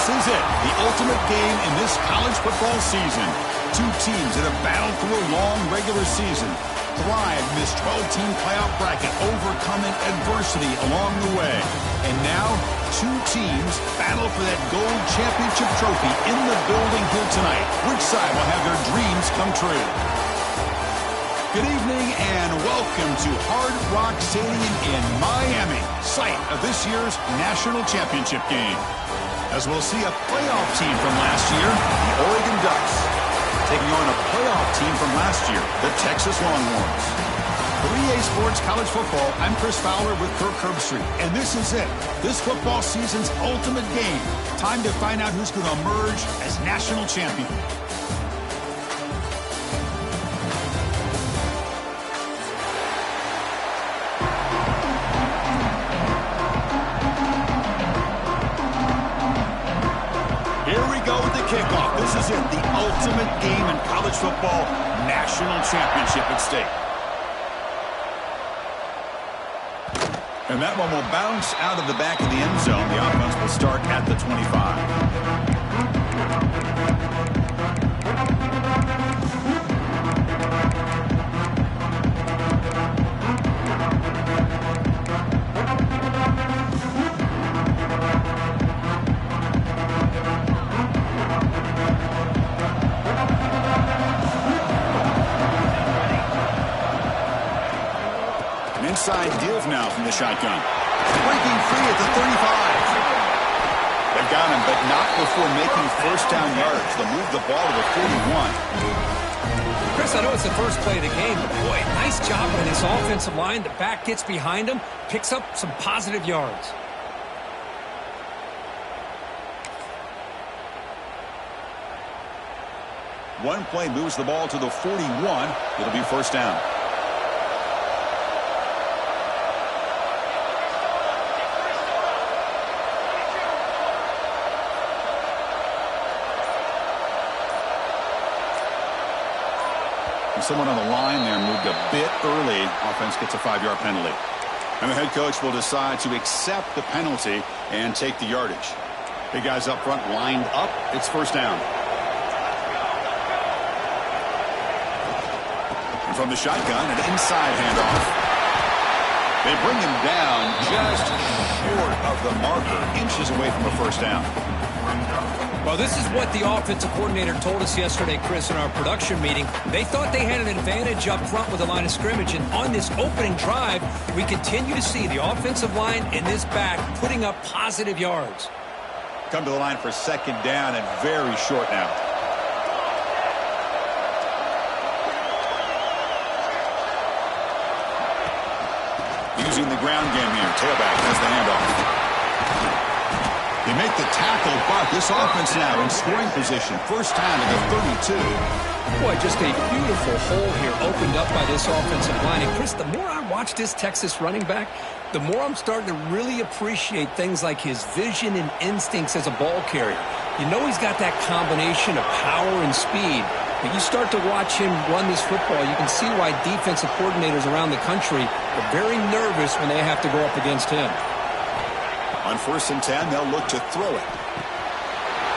This is it, the ultimate game in this college football season. Two teams that have battled through a long regular season, thrived in this 12-team playoff bracket, overcoming adversity along the way. And now, two teams battle for that gold championship trophy in the building here tonight. Which side will have their dreams come true? Good evening and welcome to Hard Rock Stadium in Miami, site of this year's national championship game. As we'll see a playoff team from last year, the Oregon Ducks, taking on a playoff team from last year, the Texas Longhorns. For EA Sports College Football, I'm Chris Fowler with Kirk Herbstreit, and this is it, this football season's ultimate game. Time to find out who's going to emerge as national champion. Kickoff. This is it, the ultimate game in college football, national championship at stake. And that one will bounce out of the back of the end zone. The offense will start at the 25. Inside deals now from the shotgun. Breaking free at the 35. They've got him, but not before making first down yards. They'll move the ball to the 41. Chris, I know it's the first play of the game, but boy, nice job by this offensive line. The back gets behind him, picks up some positive yards. One play moves the ball to the 41. It'll be first down. Someone on the line there moved a bit early. Offense gets a 5-yard penalty. And the head coach will decide to accept the penalty and take the yardage. Big guys up front lined up. It's first down. And from the shotgun, an inside handoff. They bring him down just short of the marker, inches away from a first down. Well, this is what the offensive coordinator told us yesterday, Chris, in our production meeting. They thought they had an advantage up front with the line of scrimmage, and on this opening drive, we continue to see the offensive line and this back putting up positive yards. Come to the line for second down and very short now. Using the ground game here. Tailback has the handoff. They make the tackle, but this offense now in scoring position. First down at the 32. Boy, just a beautiful hole here opened up by this offensive line. And, Chris, the more I watch this Texas running back, the more I'm starting to really appreciate things like his vision and instincts as a ball carrier. You know he's got that combination of power and speed. But you start to watch him run this football, you can see why defensive coordinators around the country are very nervous when they have to go up against him. On 1st and 10, they'll look to throw it.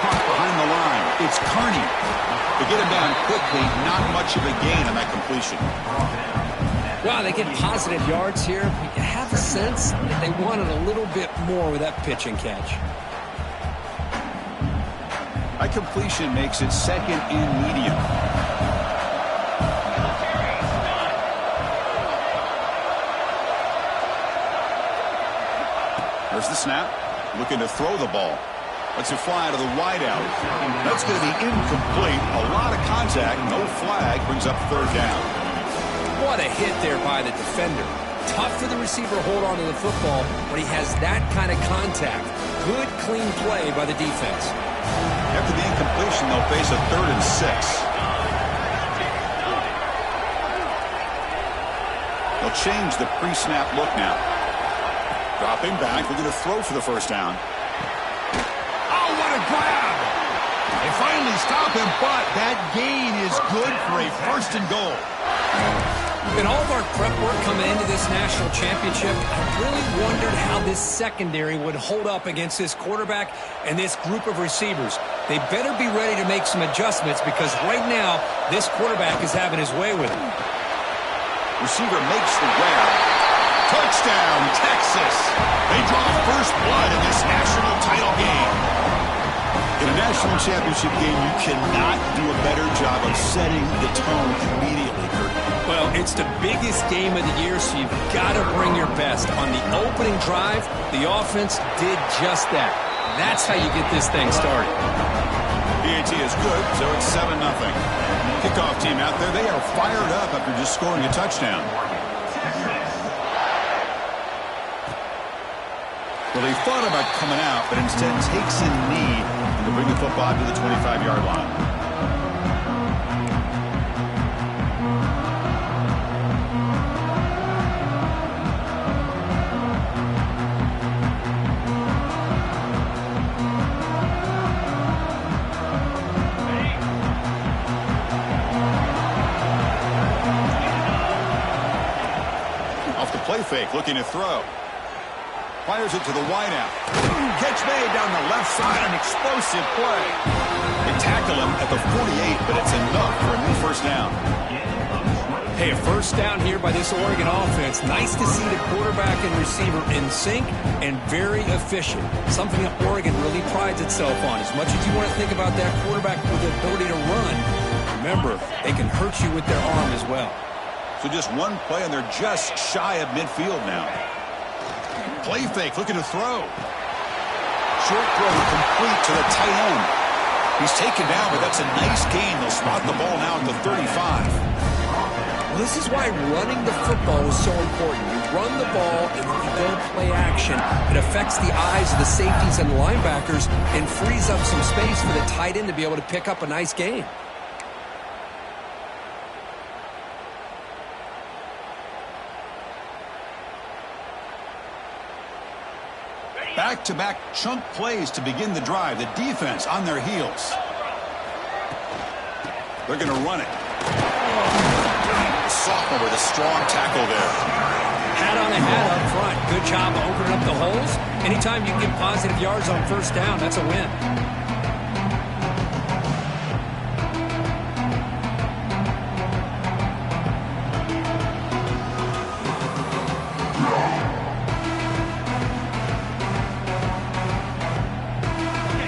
Caught behind the line. It's Carney. To get him down quickly, not much of a gain on that completion. Wow, they get positive yards here. You have a sense that they wanted a little bit more with that pitch and catch. That completion makes it second and medium. There's the snap. Looking to throw the ball. Lets it fly to the wideout. That's going to be incomplete. A lot of contact. No flag. Brings up third down. What a hit there by the defender. Tough for the receiver to hold on to the football, but he has that kind of contact. Good, clean play by the defense. After the incompletion, they'll face a 3rd and 6. They'll change the pre-snap look now. Dropping back, looking to throw for the first down. Oh, what a grab! They finally stop him, but that gain is good for a 1st and goal. In all of our prep work coming into this national championship, I really wondered how this secondary would hold up against this quarterback and this group of receivers. They better be ready to make some adjustments because right now, this quarterback is having his way with it. Receiver makes the grab. Touchdown, Texas. They draw first blood in this national title game. In a national championship game, you cannot do a better job of setting the tone immediately, Kurt. Well, it's the biggest game of the year, so you've got to bring your best. On the opening drive, the offense did just that. That's how you get this thing started. PAT is good, so it's 7-0. Kickoff team out there, they are fired up after just scoring a touchdown. Well, they thought about coming out, but instead takes a knee to bring the football to the 25-yard line. Off the play fake, looking to throw. Fires it to the wideout. Catch made down the left side, an explosive play. They tackle him at the 48, but it's enough for a new first down. Hey, a first down here by this Oregon offense. Nice to see the quarterback and receiver in sync and very efficient. Something that Oregon really prides itself on. As much as you want to think about that quarterback with the ability to run, remember, they can hurt you with their arm as well. So just one play, and they're just shy of midfield now. Play fake, looking to throw. Short throw complete to the tight end. He's taken down, but that's a nice gain. They'll spot the ball now at the 35. Well, this is why running the football is so important. You run the ball, and when you don't play action, it affects the eyes of the safeties and the linebackers and frees up some space for the tight end to be able to pick up a nice gain. Back-to-back chunk plays to begin the drive. The defense on their heels. They're going to run it. The sophomore with a strong tackle there. Hat on a hat up front. Good job opening up the holes. Anytime you can get positive yards on first down, that's a win.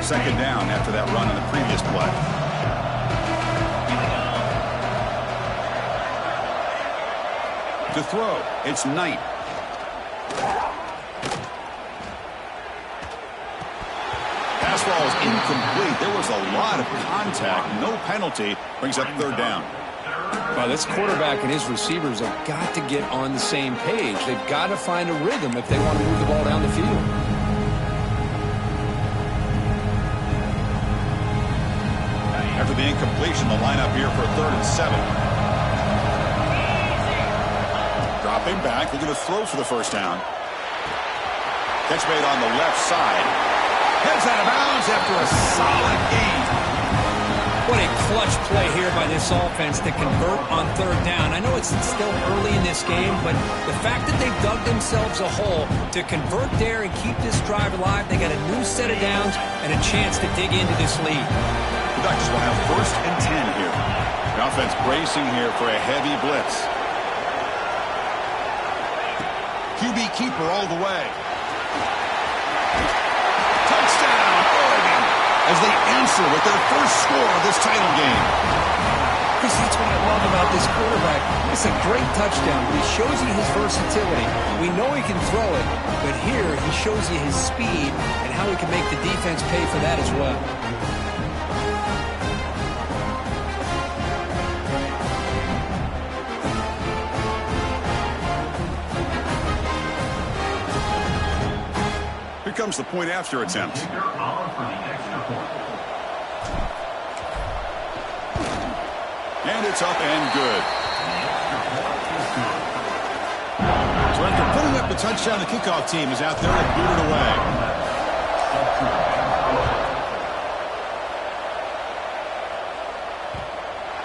Second down after that run on the previous play. To throw, it's Knight. Pass ball is incomplete. There was a lot of contact. No penalty. Brings up third down. Well, this quarterback and his receivers have got to get on the same page. They've got to find a rhythm if they want to move the ball down the field. After the incompletion, the lineup here for 3rd and 7. Dropping back, looking to throw for the first down. Catch made on the left side. Heads out of bounds after a solid gain. What a clutch play here by this offense to convert on third down. I know it's still early in this game, but the fact that they've dug themselves a hole to convert there and keep this drive alive, they got a new set of downs and a chance to dig into this lead. The Ducks will have 1st and 10 here. The offense bracing here for a heavy blitz. QB keeper all the way. Touchdown, Oregon, as they answer with their first score of this title game. Chris, that's what I love about this quarterback. It's a great touchdown, but he shows you his versatility. We know he can throw it, but here he shows you his speed and how he can make the defense pay for that as well. Here comes the point after attempt. And it's up and good. So after putting up the touchdown, the kickoff team is out there to boot it away.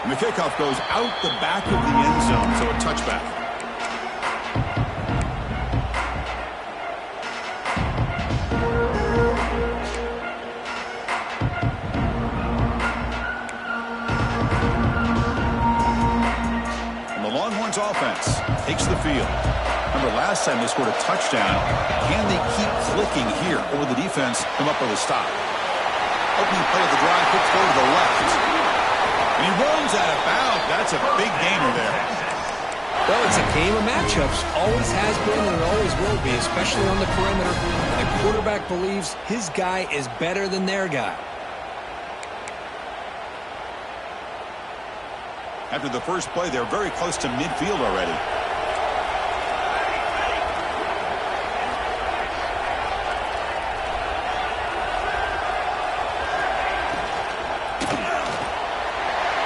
And the kickoff goes out the back of the end zone, so a touchback. And the Longhorns offense takes the field. Remember, last time they scored a touchdown. Can they keep clicking here, or will the defense come up with a stop? Opening play of the drive, quick throw to the left. And he runs out of bounds. That's a big gainer there. Well, it's a game of matchups. Always has been and it always will be, especially on the perimeter. The quarterback believes his guy is better than their guy. After the first play, they're very close to midfield already.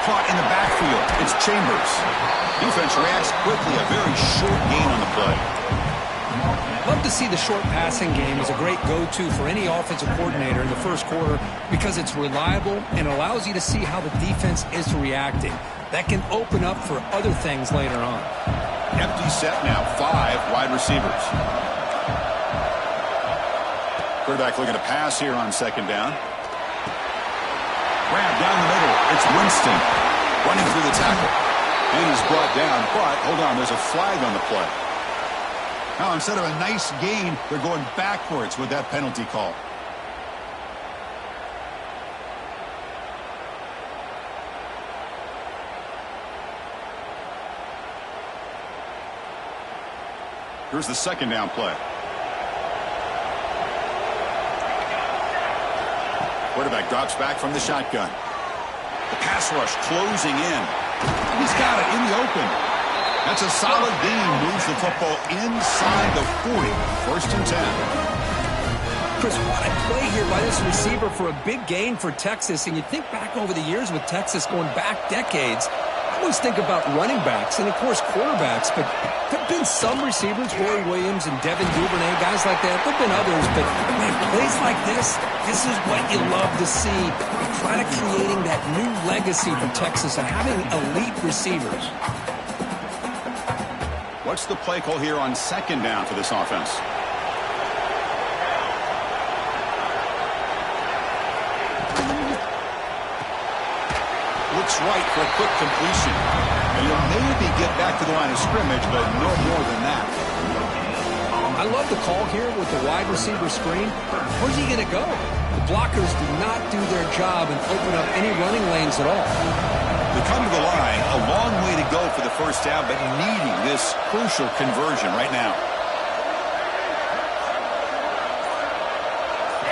Caught in the backfield. It's Chambers. Defense reacts quickly. A very short gain on the play. Love to see the short passing game as a great go-to for any offensive coordinator in the first quarter because it's reliable and allows you to see how the defense is reacting. That can open up for other things later on. Empty set now. 5 wide receivers. Quarterback looking to pass here on second down. Grab down the middle. It's Winston running through the tackle. And he's brought down, but hold on, there's a flag on the play. Now, instead of a nice gain, they're going backwards with that penalty call. Here's the second down play. Quarterback drops back from the shotgun. The pass rush closing in. He's got it in the open. That's a solid gain. Moves the football inside the 40. First and 10. Chris, what a play here by this receiver for a big gain for Texas. And you think back over the years with Texas going back decades, I always think about running backs and, of course, quarterbacks. But there have been some receivers, Roy Williams and Devin Duvernay, guys like that. There have been others. But, man, plays like this is what you love to see. Kind of creating that new legacy for Texas of having elite receivers. What's the play call here on second down for this offense? Looks right for a quick completion. And he'll maybe get back to the line of scrimmage, but no more than that. I love the call here with the wide receiver screen. Where's he going to go? The blockers do not do their job and open up any running lanes at all. They come to the line, a long way to go for the first down, but needing this crucial conversion right now.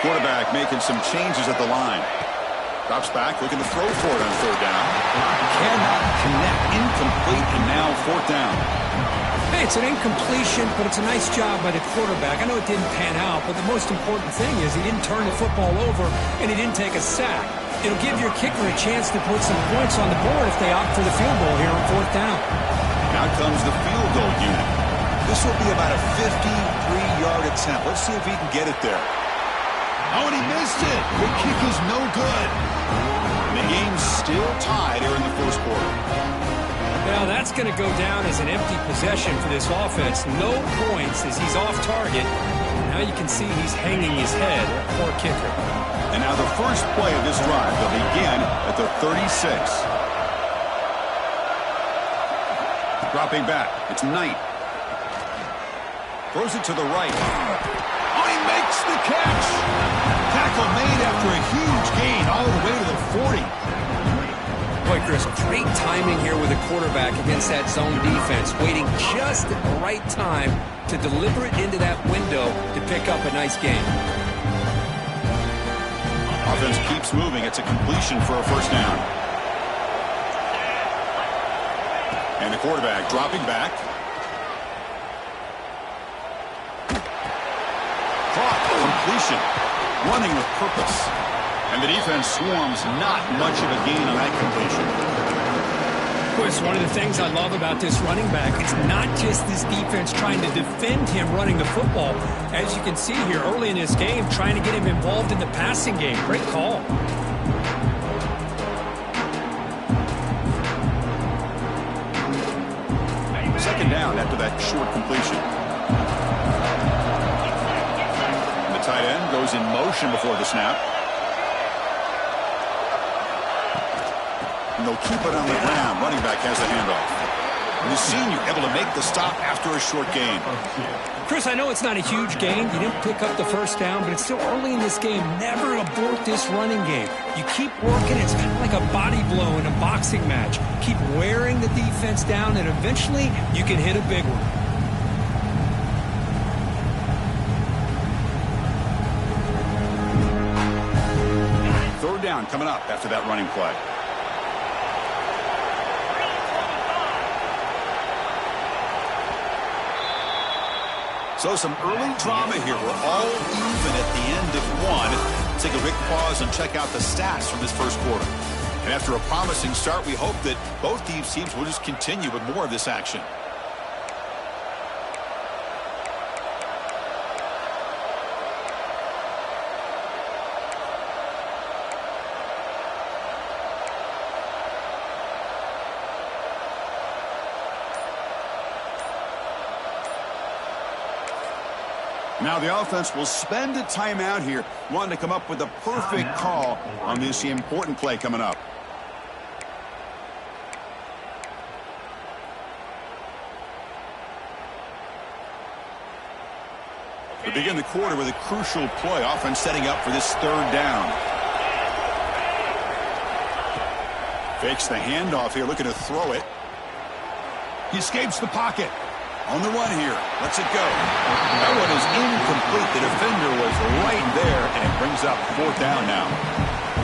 Quarterback making some changes at the line. Drops back, looking to throw for it on third down. Cannot connect, incomplete, and now fourth down. Hey, it's an incompletion, but it's a nice job by the quarterback. I know it didn't pan out, but the most important thing is he didn't turn the football over and he didn't take a sack. It'll give your kicker a chance to put some points on the board if they opt for the field goal here on fourth down. Now comes the field goal unit. This will be about a 53-yard attempt. Let's see if he can get it there. Oh, and he missed it. The kick is no good. And the game's still tied here in the first quarter. Well, that's going to go down as an empty possession for this offense. No points as he's off target. Now you can see he's hanging his head. Poor kicker. And now the first play of this drive. They'll begin at the 36. Dropping back. It's Knight. Throws it to the right. Oh, he makes the catch. Tackle made after a huge gain all the way to the 40. Boy, Chris, great timing here with the quarterback against that zone defense, waiting just at the right time to deliver it into that window to pick up a nice gain. Offense keeps moving. It's a completion for a first down. And the quarterback dropping back. Caught. Completion. Running with purpose. And the defense swarms, not much of a gain on that completion. Chris, one of the things I love about this running back is not just this defense trying to defend him running the football. As you can see here early in this game, trying to get him involved in the passing game. Great call. down after that short completion. The tight end goes in motion before the snap. And they'll keep it on the ground. Running back has the handoff. And the senior able to make the stop after a short gain. Chris, I know it's not a huge gain. You didn't pick up the first down, but it's still early in this game. Never abort this running game. You keep working. It's kind of like a body blow in a boxing match. Keep wearing the defense down, and eventually you can hit a big one. Third down coming up after that running play. So some early drama here. We're all even at the end of one. Take a quick pause and check out the stats from this first quarter. And after a promising start, we hope that both these teams will just continue with more of this action. Now the offense will spend a timeout here, wanting to come up with a perfect call on this important play coming up. We begin the quarter with a crucial play, offense setting up for this third down. Fakes the handoff here, looking to throw it. He escapes the pocket. On the run here. Lets it go. That one is incomplete. The defender was right there, and it brings up fourth down now.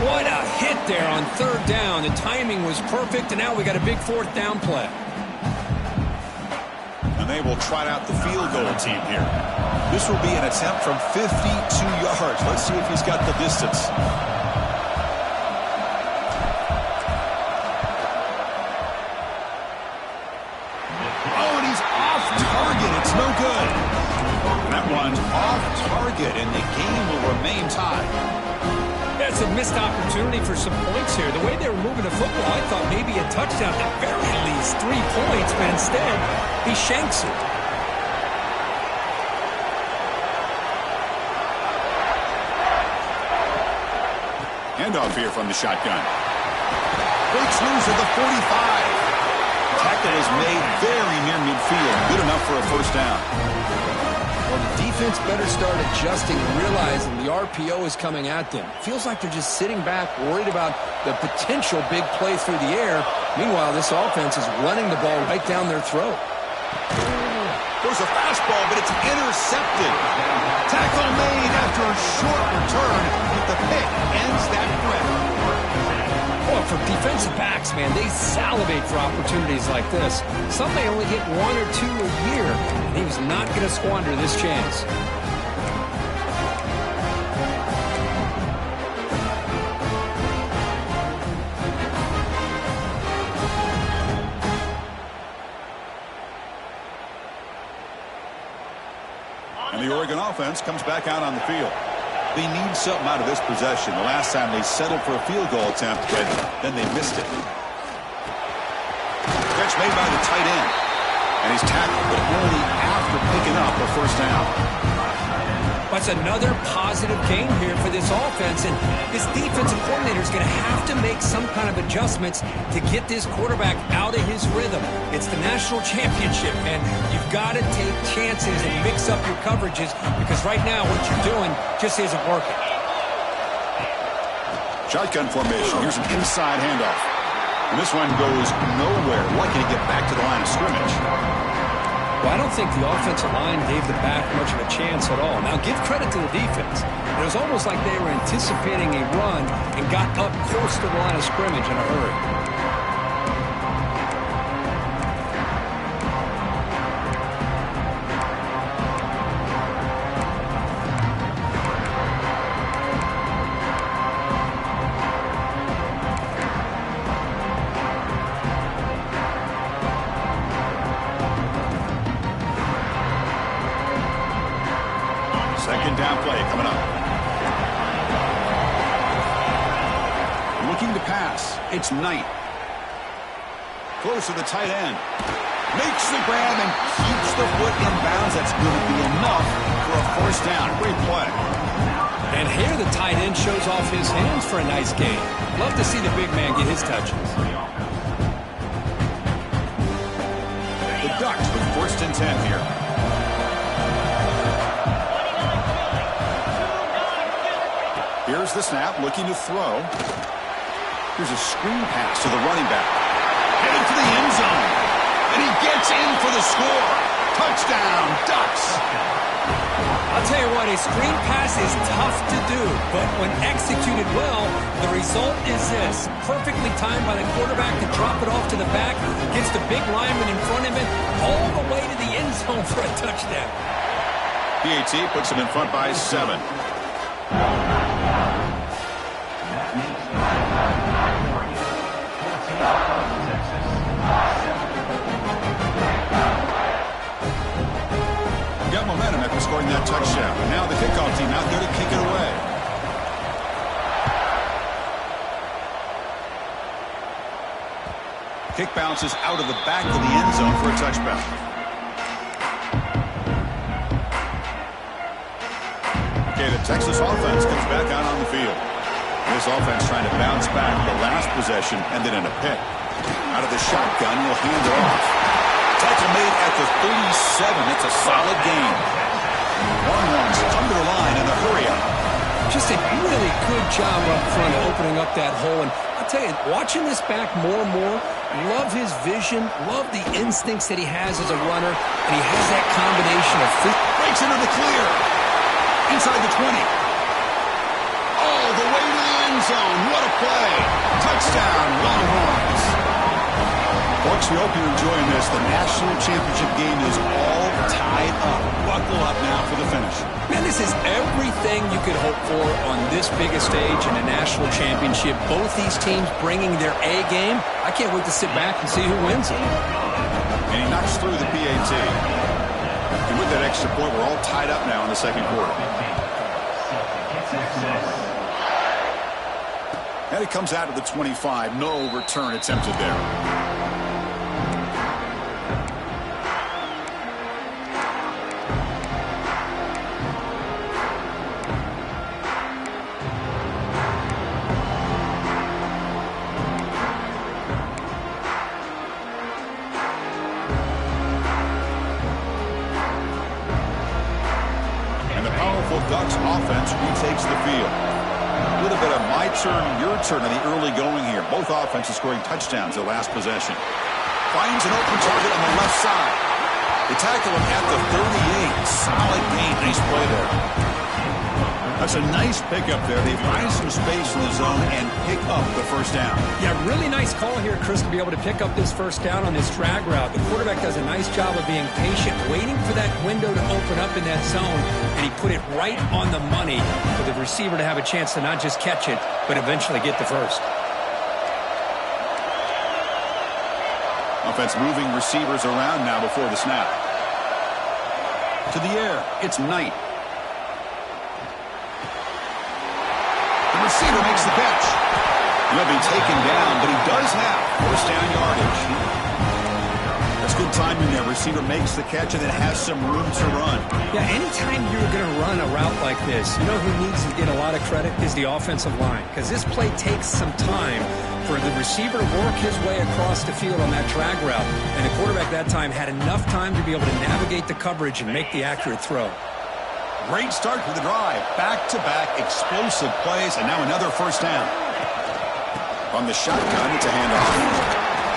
What a hit there on third down. The timing was perfect, and now we got a big fourth down play. And they will trot out the field goal team here. This will be an attempt from 52 yards. Let's see if he's got the distance. It's no good. And that one's off target, and the game will remain tied. That's a missed opportunity for some points here. The way they were moving the football, I thought maybe a touchdown, at very least 3 points, but instead, he shanks it. Handoff here from the shotgun. Breaks loose at the 45. Tackle is made very near midfield. Good enough for a first down. Well, the defense better start adjusting and realizing the RPO is coming at them. Feels like they're just sitting back, worried about the potential big play through the air. Meanwhile, this offense is running the ball right down their throat. There's a fastball, but it's intercepted. Tackle made after a short return, but the pick ends that threat. Well, for defensive backs, man, they salivate for opportunities like this. Some may only get 1 or 2 a year, and he was not going to squander this chance. And the Oregon offense comes back out on the field. They need something out of this possession. The last time they settled for a field goal attempt, but then they missed it. Catch made by the tight end. And he's tackled, but only after picking up a first down. That's another positive game here for this offense, and this defensive coordinator is going to have to make some kind of adjustments to get this quarterback out of his rhythm. It's the national championship, and you've got to take chances and mix up your coverages, because right now what you're doing just isn't working. Shotgun formation. Here's an inside handoff. And this one goes nowhere. Lucky to get back to the line of scrimmage. Well, I don't think the offensive line gave the back much of a chance at all. Now, give credit to the defense. It was almost like they were anticipating a run and got up close to the line of scrimmage in a hurry. Second down play coming up. Looking to pass. It's Knight. Close to the tight end. Makes the grab and keeps the foot in bounds. That's going to be enough for a first down. Great play. And here the tight end shows off his hands for a nice gain. Love to see the big man get his touches. The Ducks with 1st and 10 here. Here's the snap, looking to throw. Here's a screen pass to the running back. Headed to the end zone. And he gets in for the score. Touchdown, Ducks. I'll tell you what, a screen pass is tough to do, but when executed well, the result is this. Perfectly timed by the quarterback to drop it off to the back, gets the big lineman in front of him, all the way to the end zone for a touchdown. PAT puts him in front by 7. Got momentum after scoring that touchdown. Now the kickoff team out there to kick it away. Kick bounces out of the back of the end zone for a touchback. Okay, the Texas offense comes back out on the field. This offense trying to bounce back the last possession and then in a pick. Out of the shotgun, he'll hand it off. Tackle made at the 37. It's a solid gain. Long ones under the line in the hurry up. Just a really good job up front opening up that hole. And I'll tell you, watching this back more and more, love his vision, love the instincts that he has as a runner, and he has that combination of breaks into the clear. Inside the 20. All the way to the end zone. What a play. Touchdown, Longhorns. Folks, we hope you're enjoying this. The national championship game is all tied up. Buckle up now for the finish. Man, this is everything you could hope for on this biggest stage in a national championship. Both these teams bringing their A game. I can't wait to sit back and see who wins it. And he knocks through the PAT. And with that extra point, we're all tied up now in the second quarter. And it comes out of the 25. No return attempted there. Ducks offense retakes the field. A little bit of my turn, your turn in the early going here. Both offenses scoring touchdowns their last possession. Finds an open target on the left side. They tackle him at the 38. Solid gain. Nice play there. That's a nice pickup there. They find some space in the zone and pick up the first down. Yeah, really nice call here, Chris, to be able to pick up this first down on this drag route. The quarterback does a nice job of being patient, waiting for that window to open up in that zone, and he put it right on the money for the receiver to have a chance to not just catch it, but eventually get the first. Offense moving receivers around now before the snap. To the air, it's Knight. The receiver makes the catch. He'll be taken down, but he does have first down yardage. That's good timing there. Receiver makes the catch and then has some room to run. Yeah, anytime you're going to run a route like this, you know who needs to get a lot of credit is the offensive line, because this play takes some time for the receiver to work his way across the field on that drag route, and the quarterback that time had enough time to be able to navigate the coverage and make the accurate throw. Great start for the drive. Back-to-back explosive plays, and now another first down. On the shotgun, it's a handoff.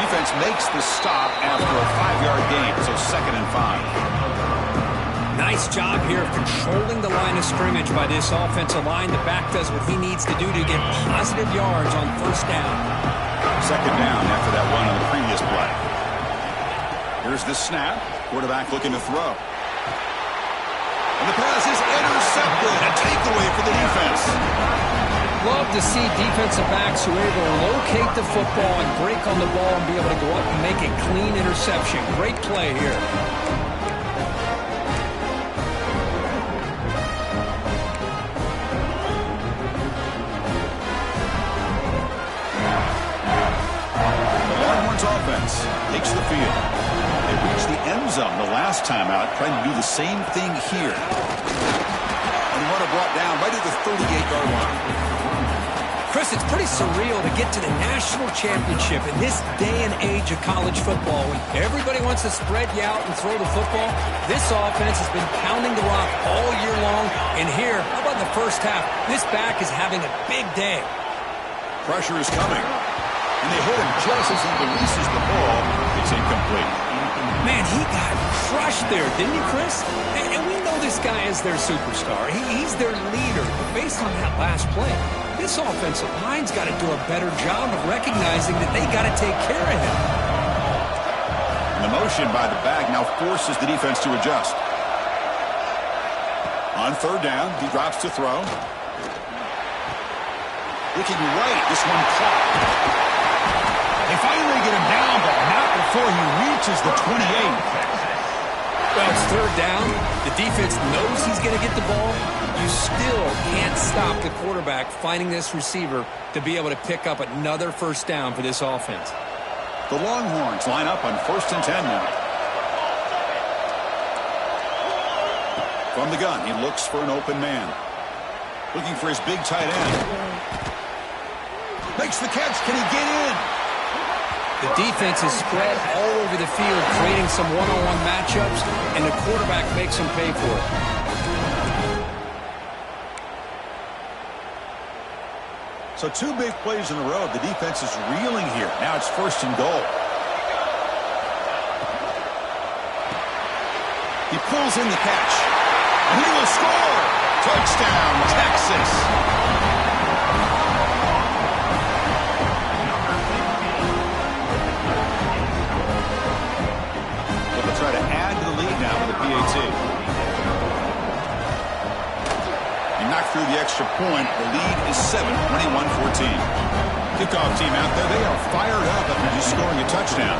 Defense makes the stop after a 5-yard gain, so 2nd and 5. Nice job here of controlling the line of scrimmage by this offensive line. The back does what he needs to do to get positive yards on first down. 2nd down after that one on the previous play. Here's the snap. Quarterback looking to throw. And the pass is intercepted. A takeaway for the defense. Love to see defensive backs who are able to locate the football and break on the ball and be able to go up and make a clean interception. Great play here. The Longhorns offense takes the field. They trying to do the same thing here. And the runner brought down right at the 38-yard line. Chris, it's pretty surreal to get to the national championship in this day and age of college football. When everybody wants to spread you out and throw the football, this offense has been pounding the rock all year long. And here, how about in the first half? This back is having a big day. Pressure is coming. And they hit him just as he releases the ball. It's incomplete. Man, he got crushed there, didn't he, Chris? And we know this guy is their superstar. He's their leader. But based on that last play, this offensive line's got to do a better job of recognizing that they got to take care of him. And the motion by the back now forces the defense to adjust. On third down, he drops to throw. Looking right, this one caught. They finally get him down, but not before he reaches the 28. Well, it's third down. The defense knows he's going to get the ball. You still can't stop the quarterback finding this receiver to be able to pick up another first down for this offense. The Longhorns line up on 1st and 10 now. From the gun, he looks for an open man. Looking for his big tight end. Makes the catch. Can he get in? The defense is spread all over the field, creating some one-on-one matchups, and the quarterback makes them pay for it. So 2 big plays in a row. The defense is reeling here. Now it's 1st and goal. He pulls in the catch. And he will score. Touchdown, Texas. Try to add to the lead now with the PAT. He knocked through the extra point. The lead is 7, 21-14. Kickoff team out there. They are fired up after just scoring a touchdown.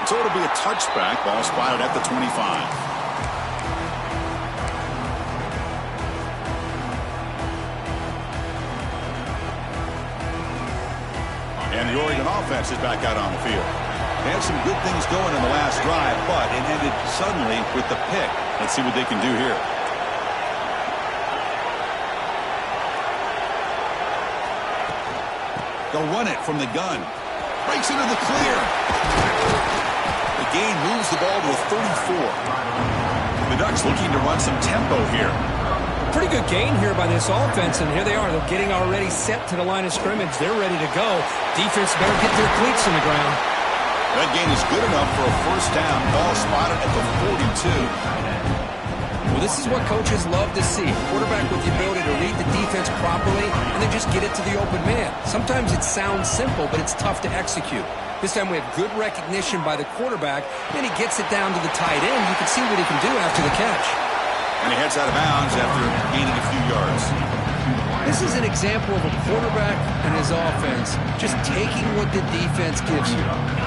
So it'll be a touchback. Ball spotted at the 25. And the Oregon offense is back out on the field. They had some good things going in the last drive, but it ended suddenly with the pick. Let's see what they can do here. They'll run it from the gun. Breaks into the clear. The gain moves the ball to a 34. The Ducks looking to run some tempo here. Pretty good gain here by this offense, and here they are. They're getting already set to the line of scrimmage. They're ready to go. Defense better get their cleats in the ground. That gain is good enough for a first down. Ball spotted at the 42. Well, this is what coaches love to see. Quarterback with the ability to read the defense properly and then just get it to the open man. Sometimes it sounds simple, but it's tough to execute. This time we have good recognition by the quarterback. Then he gets it down to the tight end. You can see what he can do after the catch. And he heads out of bounds after gaining a few yards. This is an example of a quarterback and his offense just taking what the defense gives you.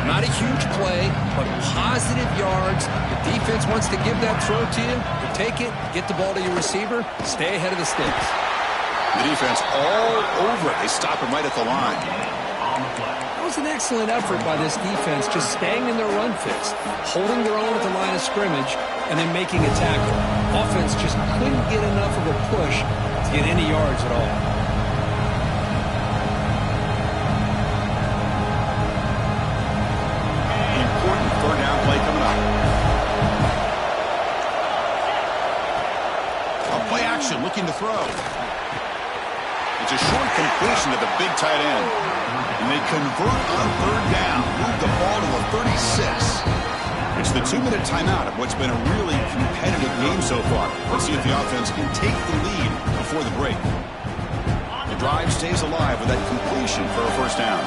Not a huge play, but positive yards. The defense wants to give that throw to you. You take it, get the ball to your receiver, stay ahead of the sticks. The defense all over it. They stop him right at the line. That was an excellent effort by this defense, just staying in their run fix, holding their own at the line of scrimmage, and then making a tackle. Offense just couldn't get enough of a push to get any yards at all. Important third down play coming up. A play action, looking to throw. It's a short completion to the big tight end. And they convert on third down. Move the ball to a 36. It's the 2-minute timeout of what's been a really competitive game so far. Let's see if the offense can take the lead before the break. The drive stays alive with that completion for a first down.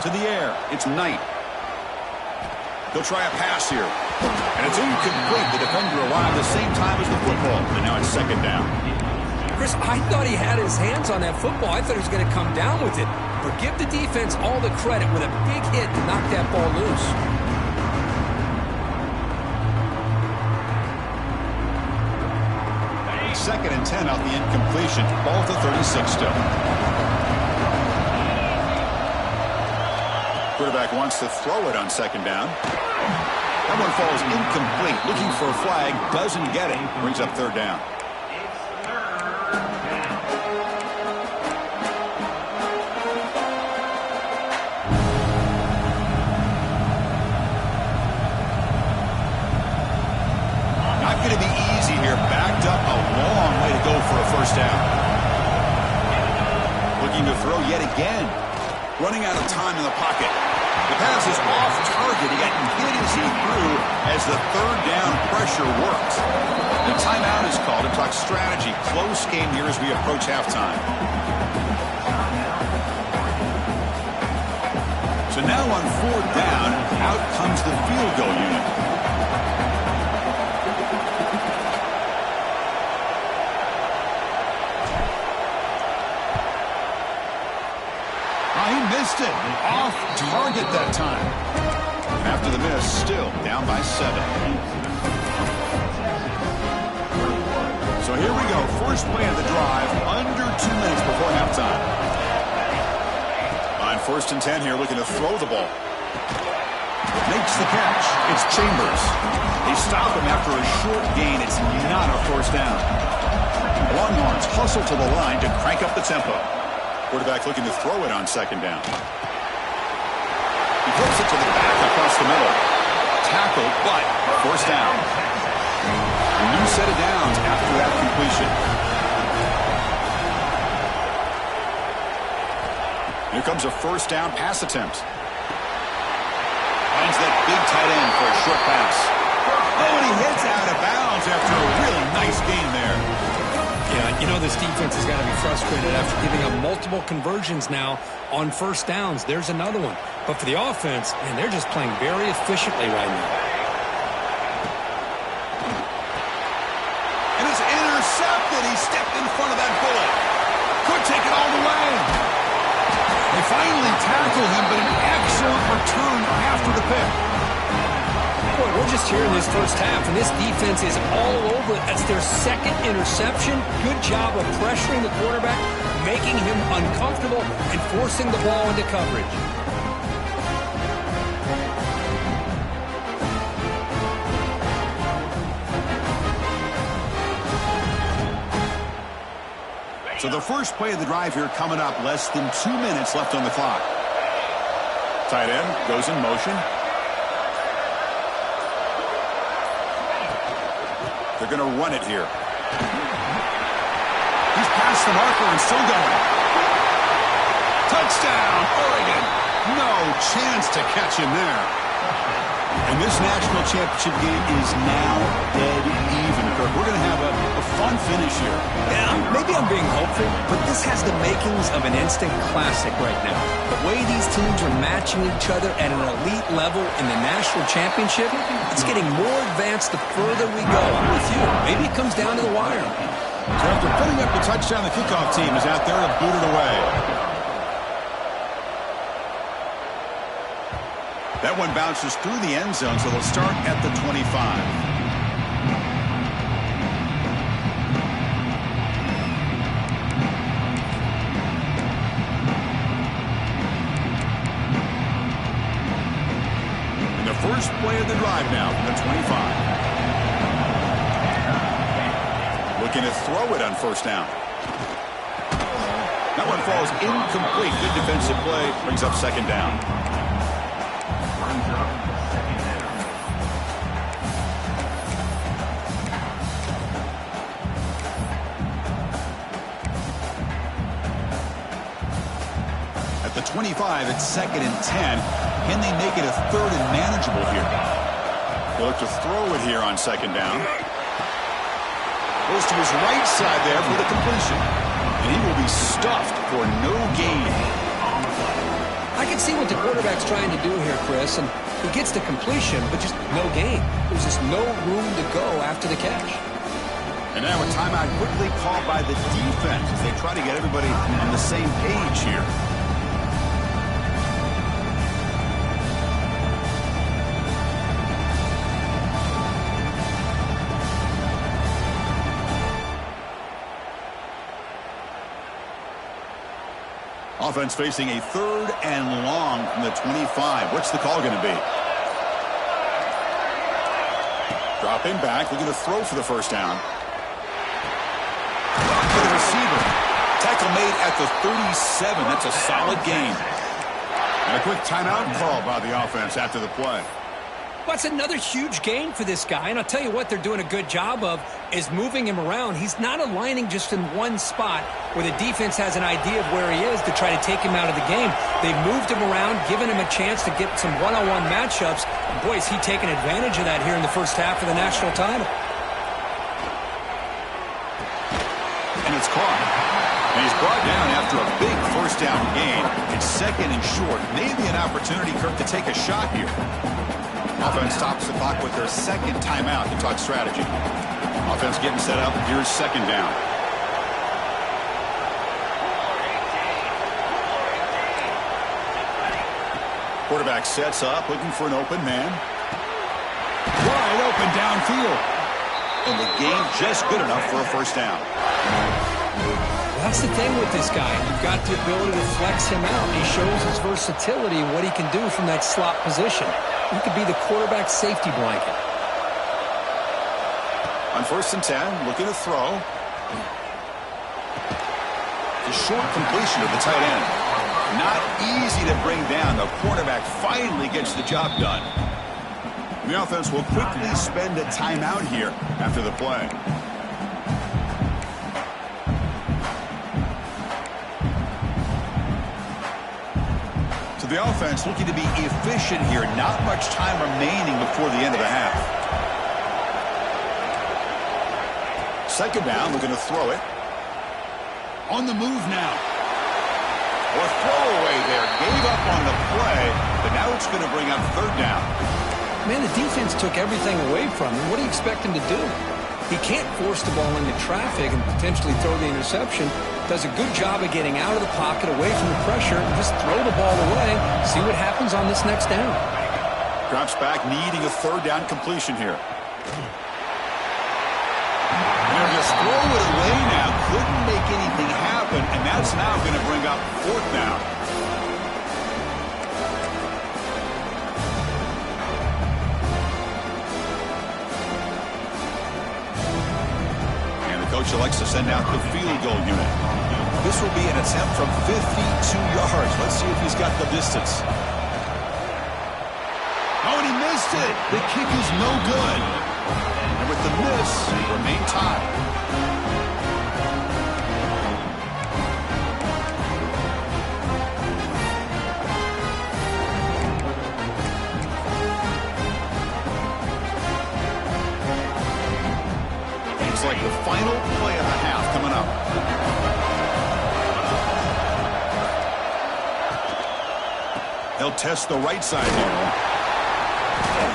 To the air, it's Knight. They'll try a pass here. And it's incomplete. The defender arrived the same time as the football. And now it's second down. Chris, I thought he had his hands on that football. I thought he was going to come down with it. But give the defense all the credit with a big hit to knock that ball loose. 2nd and 10 off the incompletion. Ball to 36 still. Quarterback wants to throw it on 2nd down. That one falls incomplete. Looking for a flag. Doesn't get it. Brings up 3rd down. Not going to be easy here. Backed up a long way to go for a 1st down. Looking to throw yet again. Running out of time in the pocket. The pass is off target. He got hit as he threw as the 3rd down pressure worked. The timeout is called to talk strategy. Close game here as we approach halftime. So now on 4th down, out comes the field goal unit. He missed it. Off target that time. After the miss, still down by 7. So here we go. First play of the drive. Under 2 minutes before halftime. On 1st and 10 here, looking to throw the ball. Makes the catch. It's Chambers. They stop him after a short gain. It's not a 1st down. Longhorns hustle to the line to crank up the tempo. Quarterback looking to throw it on 2nd down. He flips it to the back across the middle. Tackled, but 1st down. A new set of downs after that completion. Here comes a 1st down pass attempt. Finds that big tight end for a short pass. Oh, and he hits out of bounds after a really nice gain there. Yeah, you know this defense has got to be frustrated after giving up multiple conversions now on 1st downs. There's another one. But for the offense, man, they're just playing very efficiently right now. And it's intercepted. He stepped in front of that bullet. Could take it all the way. They finally tackle him, but an excellent return after the pick. Boy, we're just here in this 1st half, and this defense is all over it. That's their 2nd interception. Good job of pressuring the quarterback, making him uncomfortable, and forcing the ball into coverage. So the first play of the drive here coming up. Less than 2 minutes left on the clock. Tight end goes in motion. They're going to run it here. He's past the marker and still going. Touchdown, Oregon. No chance to catch him there. And this national championship game is now dead even, Kirk. We're going to have a fun finish here. Yeah, maybe I'm being hopeful, but this has the makings of an instant classic right now. The way these teams are matching each other at an elite level in the national championship, it's getting more advanced the further we go. I'm with you. Maybe it comes down to the wire. So after putting up the touchdown, the kickoff team is out there to boot it away. That one bounces through the end zone, so they'll start at the 25. And the first play of the drive now from the 25. Looking to throw it on 1st down. That one falls incomplete. Good defensive play. Brings up 2nd down. At the 25, it's 2nd and 10. Can they make it a 3rd and manageable here? They look to throw it here on 2nd down. Goes to his right side there for the completion. And he will be stuffed for no gain. I can see what the quarterback's trying to do here, Chris, and he gets the completion, but just no gain. There's just no room to go after the catch. And now a timeout quickly called by the defense as they try to get everybody on the same page here. Offense facing a 3rd and long from the 25. What's the call going to be? Dropping back, looking to throw for the first down. To the receiver. Tackle made at the 37. That's a solid gain. And a quick timeout call by the offense after the play. That's another huge gain for this guy, and I'll tell you what they're doing a good job of is moving him around. He's not aligning just in one spot where the defense has an idea of where he is to try to take him out of the game. They've moved him around, given him a chance to get some one-on-one matchups. And boy, is he taking advantage of that here in the first half of the national title. And it's caught. And he's brought down after a big first down gain. It's 2nd and short. Maybe an opportunity, Kirk, to take a shot here. Offense stops the clock with their 2nd timeout to talk strategy. Offense getting set up. Here's 2nd down. Quarterback sets up, looking for an open man. Wide open downfield. And the game just good enough for a first down. That's the thing with this guy. You've got the ability to flex him out. He shows his versatility and what he can do from that slot position. He could be the quarterback's safety blanket. On 1st and 10, looking to throw. The short completion of the tight end. Not easy to bring down. The quarterback finally gets the job done. The offense will quickly spend a timeout here after the play. The offense looking to be efficient here. Not much time remaining before the end of the half. 2nd down, looking to throw it. On the move now. A throwaway there. Gave up on the play, but now it's going to bring up 3rd down. Man, the defense took everything away from him. What do you expect him to do? He can't force the ball into traffic and potentially throw the interception. Does a good job of getting out of the pocket, away from the pressure, and just throw the ball away. See what happens on this next down. Drops back, needing a 3rd down completion here. And they'll just throw it away now. Couldn't make anything happen, and that's now going to bring up 4th down. Coach elects to send out the field goal unit. This will be an attempt from 52 yards. Let's see if he's got the distance. Oh, and he missed it. The kick is no good. And with the miss, he remained tied. Like the final play of the half coming up. They'll test the right side here.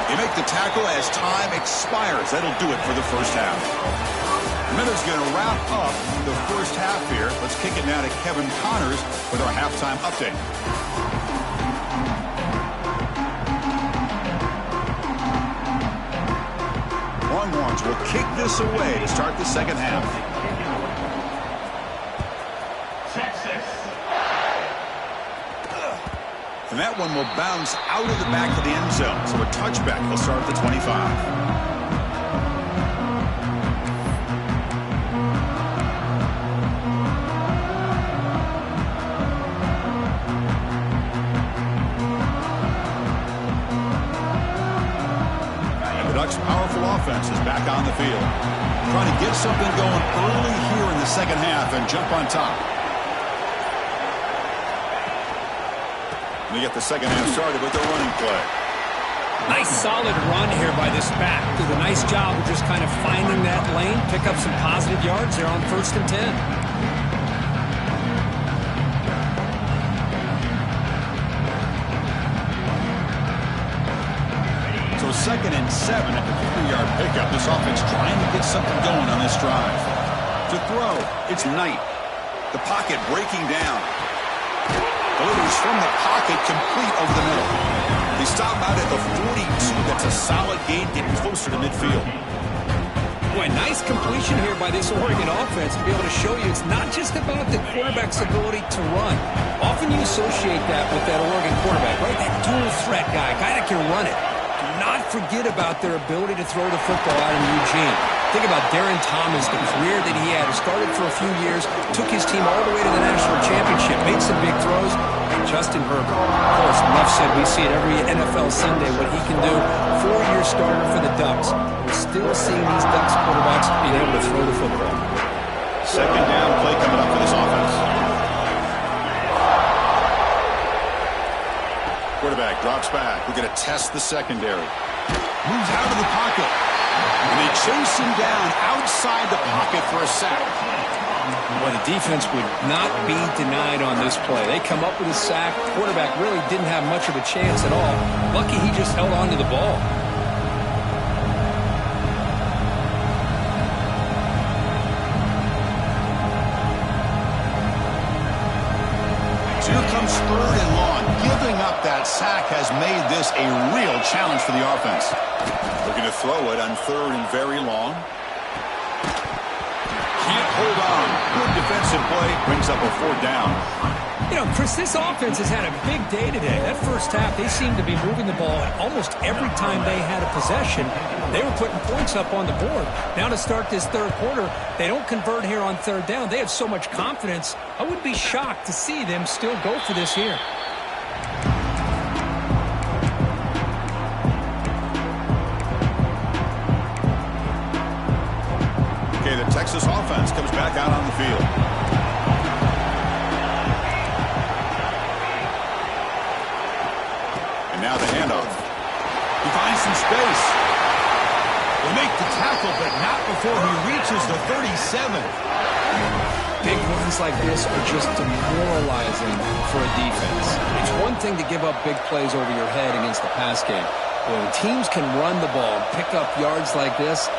They make the tackle as time expires. That'll do it for the first half. Miller's going to wrap up the first half here. Let's kick it now to Kevin Connors with our halftime update. Longhorns will kick this away to start the 2nd half. And that one will bounce out of the back of the end zone. So a touchback will start at the 25. Powerful offense is back on the field. Trying to get something going early here in the 2nd half and jump on top. They get the 2nd half started with their running play. Nice solid run here by this back. Did a nice job of just kind of finding that lane, pick up some positive yards there on 1st and 10. So 2nd and 7 at the 3-yard pickup. This offense trying to get something going on this drive. To throw, it's Knight. The pocket breaking down. Delivers from the pocket, complete over the middle. They stop out at the 42. That's a solid gain, getting closer to midfield. Boy, nice completion here by this Oregon offense to be able to show you it's not just about the quarterback's ability to run. Often you associate that with that Oregon quarterback, right? That dual threat guy that can run it. Do not forget about their ability to throw the football out in Eugene. Think about Darren Thomas, the career that he had. He started for a few years, took his team all the way to the national championship, made some big throws. And Justin Herbert, of course, enough said, we see it every NFL Sunday what he can do. 4-year starter for the Ducks. We're still seeing these Ducks quarterbacks being able to throw the football. Second down play coming up for this offense. Quarterback drops back. We're going to test the secondary. Moves out of the pocket. And they chase him down outside the pocket for a sack. Well, the defense would not be denied on this play. They come up with a sack. Quarterback really didn't have much of a chance at all. Lucky he just held on to the ball. So here comes third and long. Giving up that sack has made this a real challenge for the offense. Looking to throw it on third and very long. Can't hold on. Good defensive play. Brings up a fourth down. You know, Chris, this offense has had a big day today. That first half, they seemed to be moving the ball almost every time they had a possession. They were putting points up on the board. Now to start this third quarter, they don't convert here on third down. They have so much confidence. I would be shocked to see them still go for this here. Okay, the Texas offense comes back out on the field. And now the handoff. He finds some space. They make the tackle, but not before he reaches the 37. Big runs like this are just demoralizing for a defense. It's one thing to give up big plays over your head against the pass game. When teams can run the ball, pick up yards like this,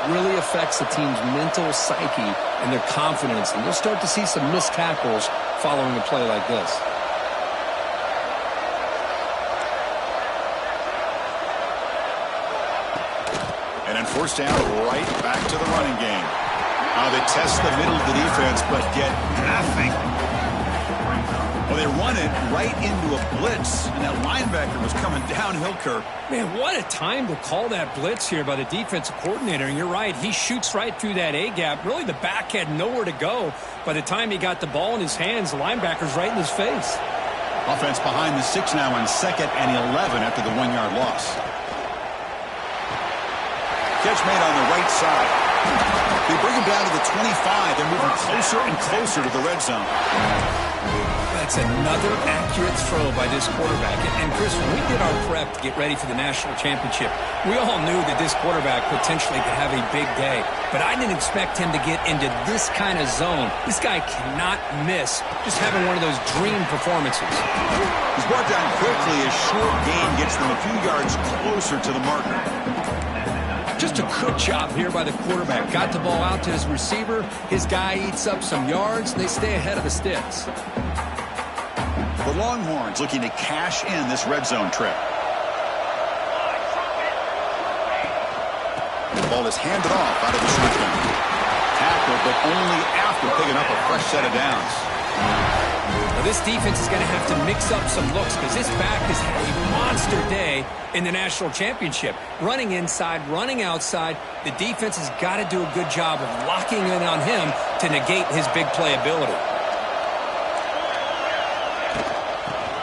really affects the team's mental psyche and their confidence. And you'll start to see some missed tackles following a play like this. And then first down, right back to the running game. They test the middle of the defense, but get nothing. Well, they run it right into a blitz, and that linebacker was coming downhill, Kirk. Man, what a time to call that blitz here by the defensive coordinator. And you're right, he shoots right through that A-gap. Really, the back had nowhere to go. By the time he got the ball in his hands, the linebacker's right in his face. Offense behind the 6 now on 2nd and 11 after the 1-yard loss. Catch made on the right side. They bring him down to the 25. They're moving closer and closer to the red zone. That's another accurate throw by this quarterback. And Chris, when we did our prep to get ready for the national championship, we all knew that this quarterback potentially could have a big day. But I didn't expect him to get into this kind of zone. This guy cannot miss. Just having one of those dream performances. He's brought down quickly. A short gain gets them a few yards closer to the marker. Just a good job here by the quarterback. Got the ball out to his receiver. His guy eats up some yards. They stay ahead of the sticks. The Longhorns looking to cash in this red zone trip. The ball is handed off out of the shotgun. Tackle, but only after picking up a fresh set of downs. Well, this defense is going to have to mix up some looks because this back has had a monster day in the national championship. Running inside, running outside. The defense has got to do a good job of locking in on him to negate his big play ability.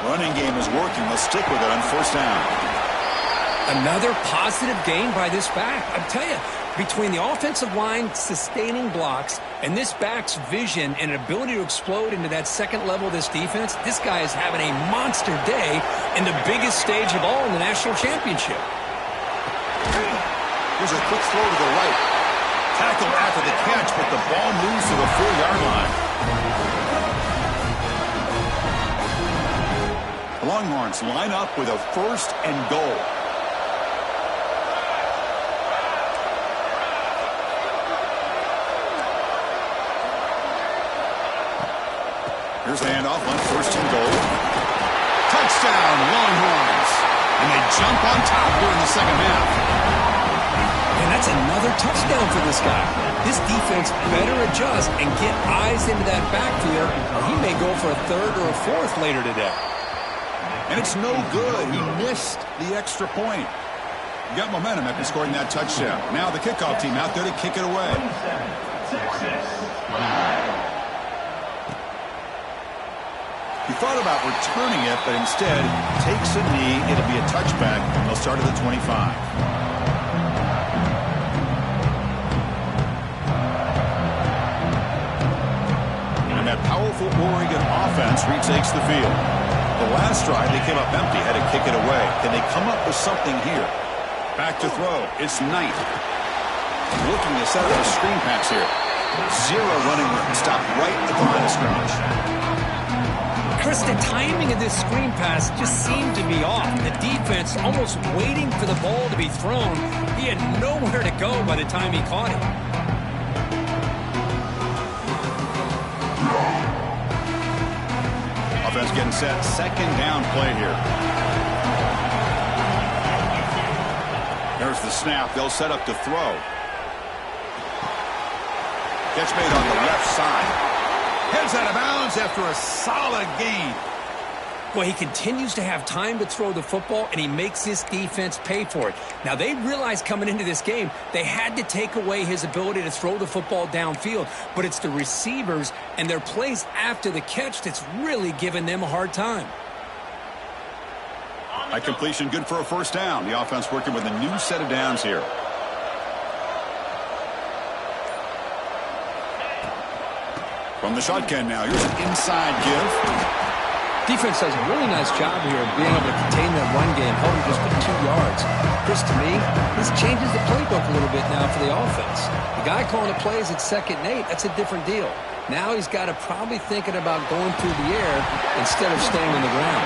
Running game is working. They'll stick with it on first down. Another positive gain by this back. I tell you, between the offensive line sustaining blocks and this back's vision and ability to explode into that second level of this defense, this guy is having a monster day in the biggest stage of all in the national championship. Here's a quick throw to the right. Tackled after the catch, but the ball moves to the 4-yard line. The Longhorns line up with a first and goal. Here's the handoff on first and goal. Touchdown, Longhorns. And they jump on top here in the second half. And That's another touchdown for this guy. This defense better adjust and get eyes into that backfield, or he may go for a third or a fourth later today. And it's no good. He missed the extra point. He got momentum after scoring that touchdown. Now the kickoff team out there to kick it away. He thought about returning it, but instead takes a knee. It'll be a touchback. They'll start at the 25. And that powerful Oregon offense retakes the field. The last drive, they came up empty, had to kick it away. Can they come up with something here? Back to throw. It's Knight. Looking to set up a screen pass here. Zero running room. Stopped right at the line of scrimmage. Chris, the timing of this screen pass just seemed to be off. The defense almost waiting for the ball to be thrown. He had nowhere to go by the time he caught it. Offense getting set. Second down play here. There's the snap. They'll set up to throw. Catch made on the left side. Heads out of bounds after a solid gain. Well, he continues to have time to throw the football, and he makes this defense pay for it. Now, they realized coming into this game, they had to take away his ability to throw the football downfield, but it's the receivers and their plays after the catch that's really giving them a hard time. High completion, good for a first down. The offense working with a new set of downs here. From the shotgun now, here's an inside give. Defense does a really nice job here of being able to contain that run game, holding just for 2 yards. Chris, to me, this changes the playbook a little bit now for the offense. The guy calling the plays at 2nd and 8, that's a different deal. Now he's got to probably thinking about going through the air instead of staying on the ground.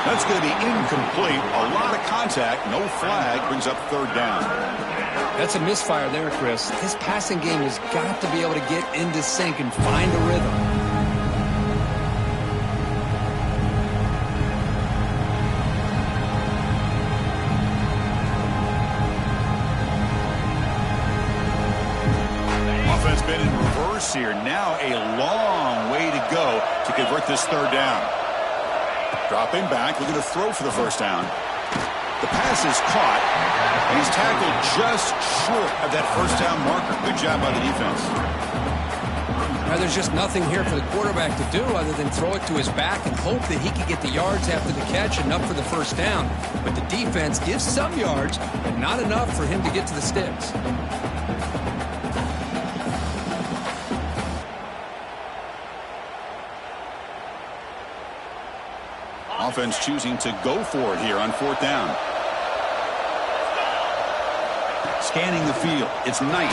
That's going to be incomplete. A lot of contact, no flag, brings up 3rd down. That's a misfire there, Chris. His passing game has got to be able to get into sync and find a rhythm. Offense been in reverse here. Now a long way to go to convert this 3rd down. Dropping back, looking to throw for the first down. The pass is caught, and he's tackled just short of that first down marker. Good job by the defense. Now, there's just nothing here for the quarterback to do other than throw it to his back and hope that he can get the yards after the catch, enough for the first down. But the defense gives some yards, but not enough for him to get to the sticks. Offense choosing to go for it here on 4th down. Scanning the field. It's Knight.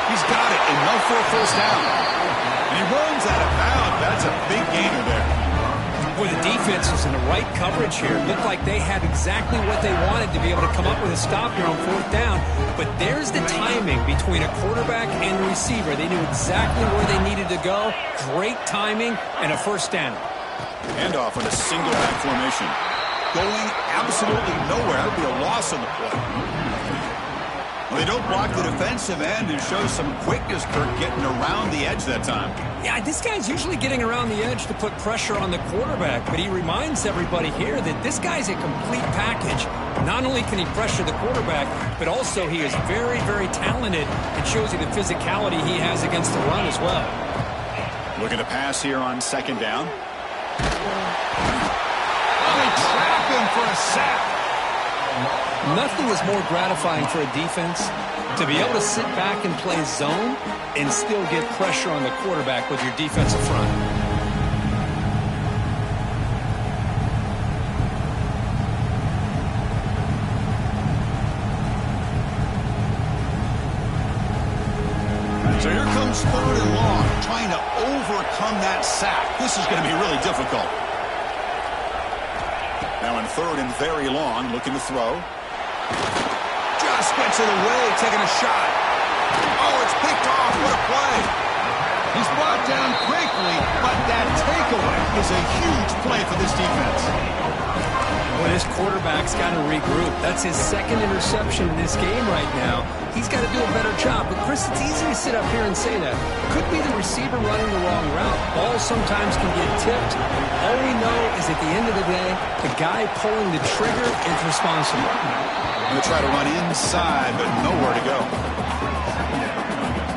He's got it. Enough for a first down. And he runs out of bounds. That's a big gainer there. Boy, the defense was in the right coverage here. Looked like they had exactly what they wanted to be able to come up with a stop here on 4th down. But there's the timing between a quarterback and the receiver. They knew exactly where they needed to go. Great timing and a first down. Handoff on a single back formation. Going absolutely nowhere. That would be a loss on the play. Well, they don't block the defensive end and show some quickness, Kirk, getting around the edge that time. Yeah, this guy's usually getting around the edge to put pressure on the quarterback, but he reminds everybody here that this guy's a complete package. Not only can he pressure the quarterback, but also he is very, very talented and shows you the physicality he has against the run as well. Looking to pass here on 2nd down. They trap him for a sack. Nothing is more gratifying for a defense to be able to sit back and play zone and still get pressure on the quarterback with your defensive front. So here comes 3rd and long, trying to overcome that sack. This is going to be really difficult. Now in 3rd and very long, looking to throw. Just gets it away, taking a shot. Oh, it's picked off. What a play. He's brought down quickly, but that takeaway is a huge play for this defense. Well, Boy, this quarterback's got to regroup. That's his second interception in this game right now. He's got to do a better job. But, Chris, it's easy to sit up here and say that. Could be the receiver running the wrong route. Balls sometimes can get tipped. All we know is at the end of the day, the guy pulling the trigger is responsible. Going to try to run inside, but nowhere to go.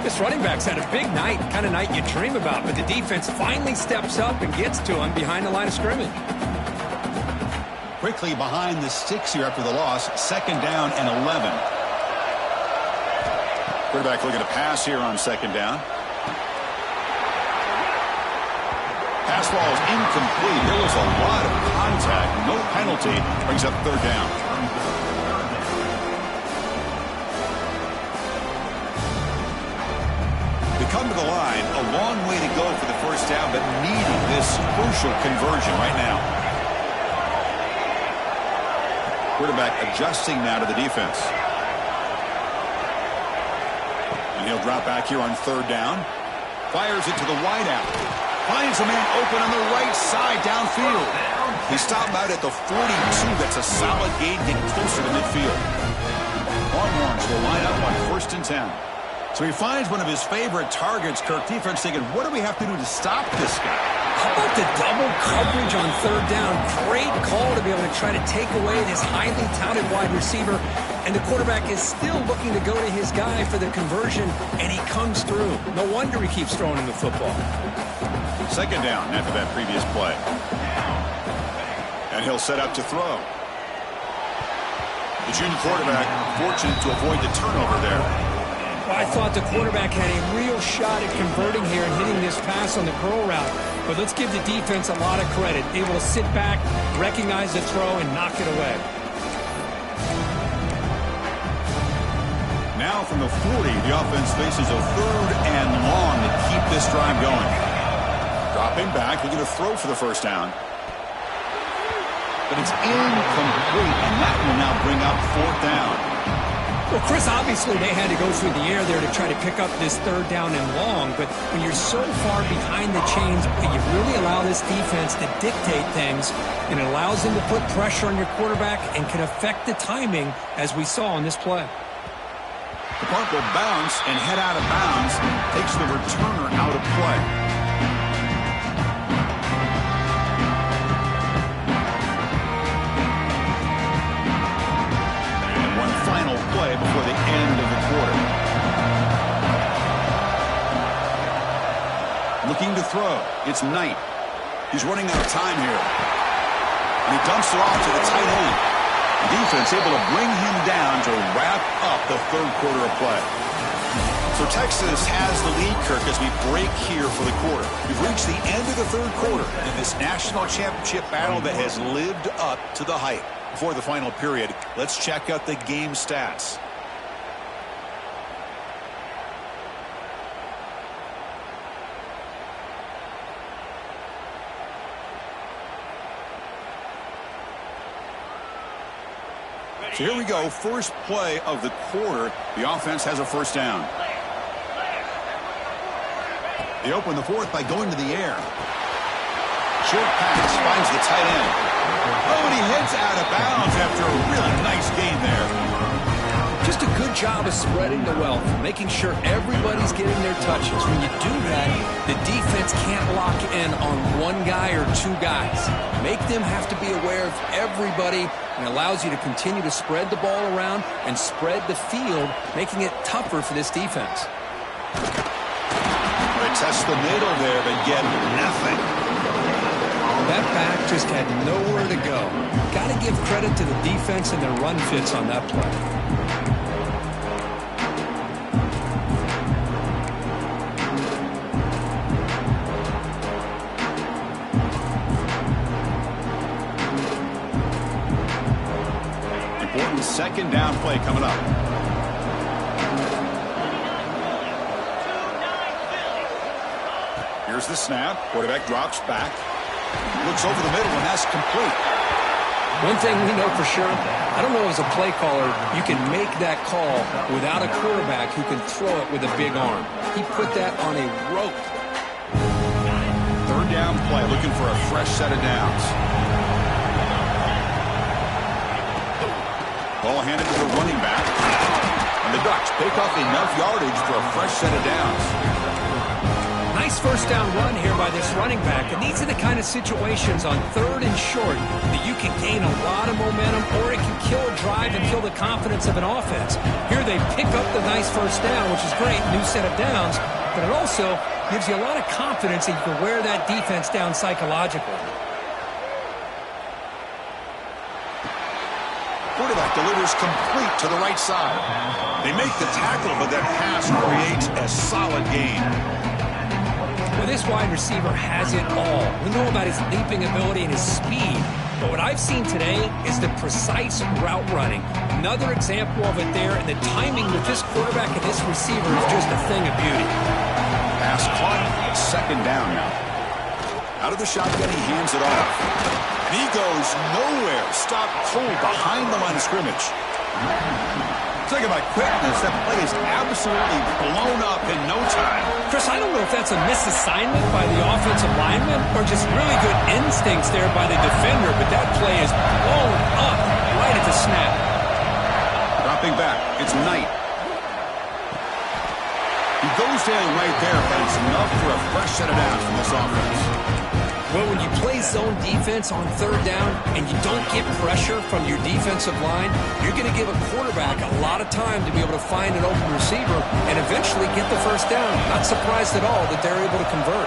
This running back's had a big night, kind of night you dream about, but the defense finally steps up and gets to him behind the line of scrimmage. Quickly behind the sticks here after the loss. 2nd down and 11. Quarterback looking to pass here on 2nd down. Pass ball is incomplete. There was a lot of contact. No penalty. Brings up 3rd down. They come to the line. A long way to go for the 1st down, but needing this crucial conversion right now. Quarterback adjusting now to the defense. And he'll drop back here on 3rd down. Fires it to the wideout. Finds a man open on the right side downfield. He stopped out at the 42. That's a solid gain, getting closer to midfield. Longhorns will line up on 1st and 10. So he finds one of his favorite targets. Kirk, defense thinking, what do we have to do to stop this guy? How about the double coverage on 3rd down? Great call to be able to try to take away this highly touted wide receiver. And the quarterback is still looking to go to his guy for the conversion, and he comes through. No wonder he keeps throwing him the football. 2nd down after that previous play. And he'll set up to throw. The junior quarterback fortunate to avoid the turnover there. I thought the quarterback had a real shot at converting here and hitting this pass on the curl route. But let's give the defense a lot of credit. Able to sit back, recognize the throw, and knock it away. Now from the 40, the offense faces a 3rd and long to keep this drive going. Dropping back, looking to throw for the 1st down. But it's incomplete, and that will now bring up 4th down. Well, Chris, obviously they had to go through the air there to try to pick up this 3rd down and long, but when you're so far behind the chains, you really allow this defense to dictate things, and it allows them to put pressure on your quarterback and can affect the timing, as we saw on this play. The punt will bounce and head out of bounds, takes the returner out of play. Before the end of the quarter. Looking to throw. It's Knight. He's running out of time here. And he dumps it off to the tight end. The defense able to bring him down to wrap up the 3rd quarter of play. So Texas has the lead, Kirk, as we break here for the quarter. We've reached the end of the 3rd quarter in this national championship battle that has lived up to the hype. Before the final period, let's check out the game stats. So here we go, first play of the quarter. The offense has a 1st down. They open the 4th by going to the air. Short pass finds the tight end. Oh, and he heads out of bounds after a really nice gain there. Just a good job of spreading the wealth, making sure everybody's getting their touches. When you do that, the defense can't lock in on one guy or 2 guys. Make them have to be aware of everybody, and allows you to continue to spread the ball around and spread the field, making it tougher for this defense. They test the middle there, but get nothing. That back just had nowhere to go. Got to give credit to the defense and their run fits on that play. Important 2nd down play coming up. Here's the snap. Quarterback drops back. Looks over the middle, and that's complete. One thing we know for sure, I don't know as a play caller, you can make that call without a quarterback who can throw it with a big arm. He put that on a rope. 3rd down play, looking for a fresh set of downs. Ball handed to the running back. And the Ducks pick up enough yardage for a fresh set of downs. Nice first down run here by this running back. And these are the kind of situations on 3rd and short that you can gain a lot of momentum, or it can kill a drive and kill the confidence of an offense. Here they pick up the nice first down, which is great, new set of downs, but it also gives you a lot of confidence that you can wear that defense down psychologically. Quarterback delivers complete to the right side. They make the tackle, but that pass creates a solid gain. Well, this wide receiver has it all. We know about his leaping ability and his speed, but what I've seen today is the precise route running. Another example of it there, and the timing with this quarterback and this receiver is just a thing of beauty. Pass caught. It's 2nd down now. Out of the shotgun, he hands it off. And he goes nowhere. Stopped cold behind the line of scrimmage. Talking about quickness, that play is absolutely blown up in no time. Chris, I don't know if that's a misassignment by the offensive lineman or just really good instincts there by the defender, but that play is blown up right at the snap. Dropping back, it's Knight. He goes down right there, but it's enough for a fresh set of downs from this offense. Well, when you play zone defense on 3rd down and you don't get pressure from your defensive line, you're going to give a quarterback a lot of time to be able to find an open receiver and eventually get the first down. Not surprised at all that they're able to convert.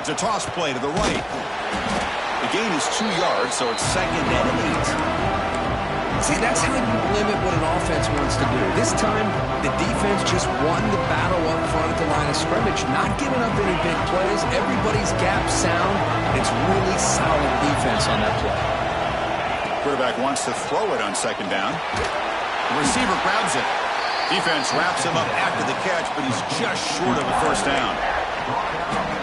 It's a toss play to the right. The gain is 2 yards, so it's 2nd and 8. See, that's how you limit what an offense wants to do. This time, the defense just won the battle up front at the line of scrimmage, not giving up any big plays. Everybody's gap sound. It's really solid defense on that play. Quarterback wants to throw it on 2nd down. The receiver grabs it. Defense wraps him up after the catch, but he's just short of a first down.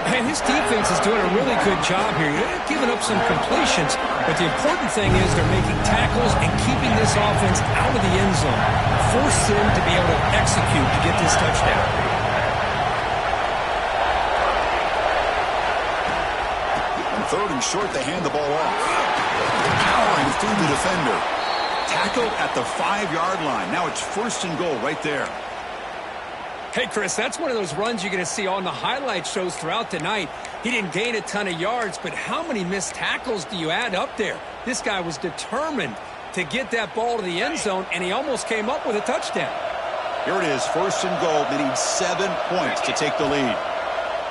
And his defense is doing a really good job here. They're giving up some completions, but the important thing is they're making tackles and keeping this offense out of the end zone. Force him to be able to execute to get this touchdown. On 3rd and short, they hand the ball off. Powering through the defender. Tackle at the 5-yard line. Now it's 1st and goal right there. Hey, Chris, that's one of those runs you're going to see on the highlight shows throughout the night. He didn't gain a ton of yards, but how many missed tackles do you add up there? This guy was determined to get that ball to the end zone, and he almost came up with a touchdown. Here it is, 1st and goal. They need 7 points to take the lead.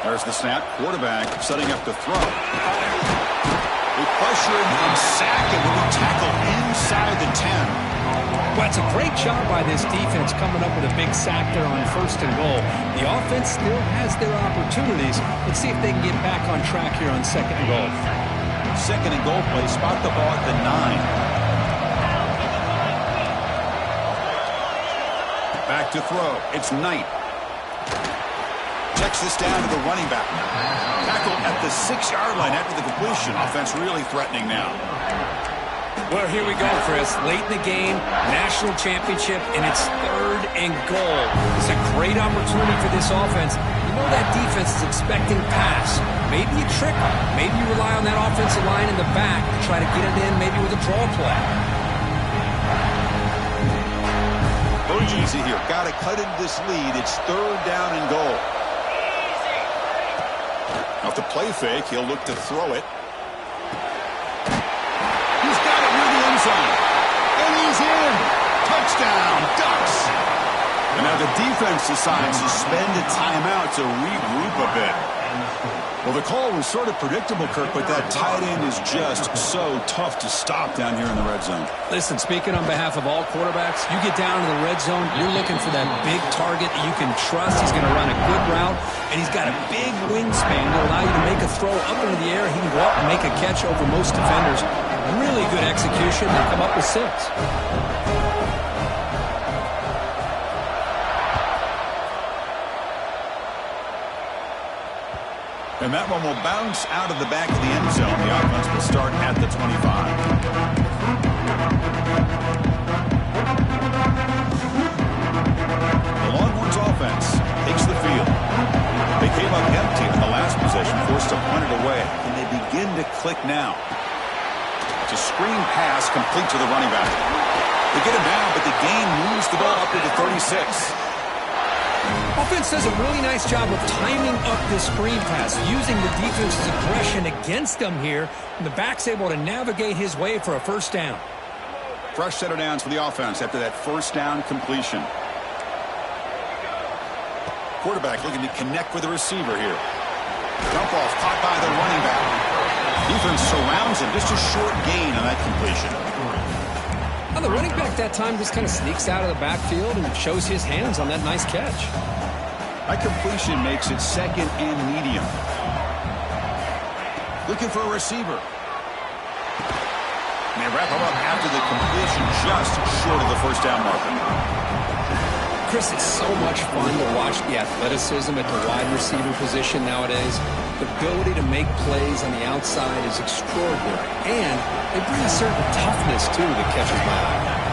There's the snap. Quarterback setting up to throw. They pressure him and sack him when he tackled inside the 10. Well, it's a great job by this defense coming up with a big sack there on 1st and goal. The offense still has their opportunities. Let's see if they can get back on track here on 2nd and goal. 2nd and goal play. Spot the ball at the 9. Back to throw. It's Knight. Checks this down to the running back. Tackle at the 6-yard line after the completion. Offense really threatening now. Well, here we go, Chris. Late in the game, national championship, and it's 3rd and goal. It's a great opportunity for this offense. You know that defense is expecting pass. Maybe you trick them. Maybe you rely on that offensive line in the back to try to get it in, maybe with a draw play. Urgency here. Got to cut into this lead. It's 3rd down and goal. Off the play fake, he'll look to throw it. And he's in. Touchdown, Ducks. And now the defense decides to spend a timeout to regroup a bit. Well, the call was sort of predictable, Kirk, but that tight end is just so tough to stop down here in the red zone. Listen, speaking on behalf of all quarterbacks, you get down to the red zone, you're looking for that big target that you can trust. He's going to run a good route, and he's got a big wingspan to allow you to make a throw up into the air. He can go up and make a catch over most defenders. Really good execution. They come up with 6. And that one will bounce out of the back of the end zone. The offense will start at the 25. The Longhorns offense takes the field. They came up empty in the last possession, forced to punt it away. Can they begin to click now? It's a screen pass complete to the running back. They get him down, but the gain moves the ball up to the 36. Offense does a really nice job of timing up this screen pass, using the defense's aggression against them here, and the back's able to navigate his way for a first down. Fresh set of downs for the offense after that first down completion. Quarterback looking to connect with the receiver here. Dump off caught by the running back. Defense surrounds him. Just a short gain on that completion. Now the running back that time just kind of sneaks out of the backfield and shows his hands on that nice catch. That completion makes it second and medium. Looking for a receiver. And they wrap him up after the completion, just short of the first down marker. Chris, it's so much fun to watch the athleticism at the wide receiver position nowadays. The ability to make plays on the outside is extraordinary, and they bring a certain toughness, too, that catches my eye.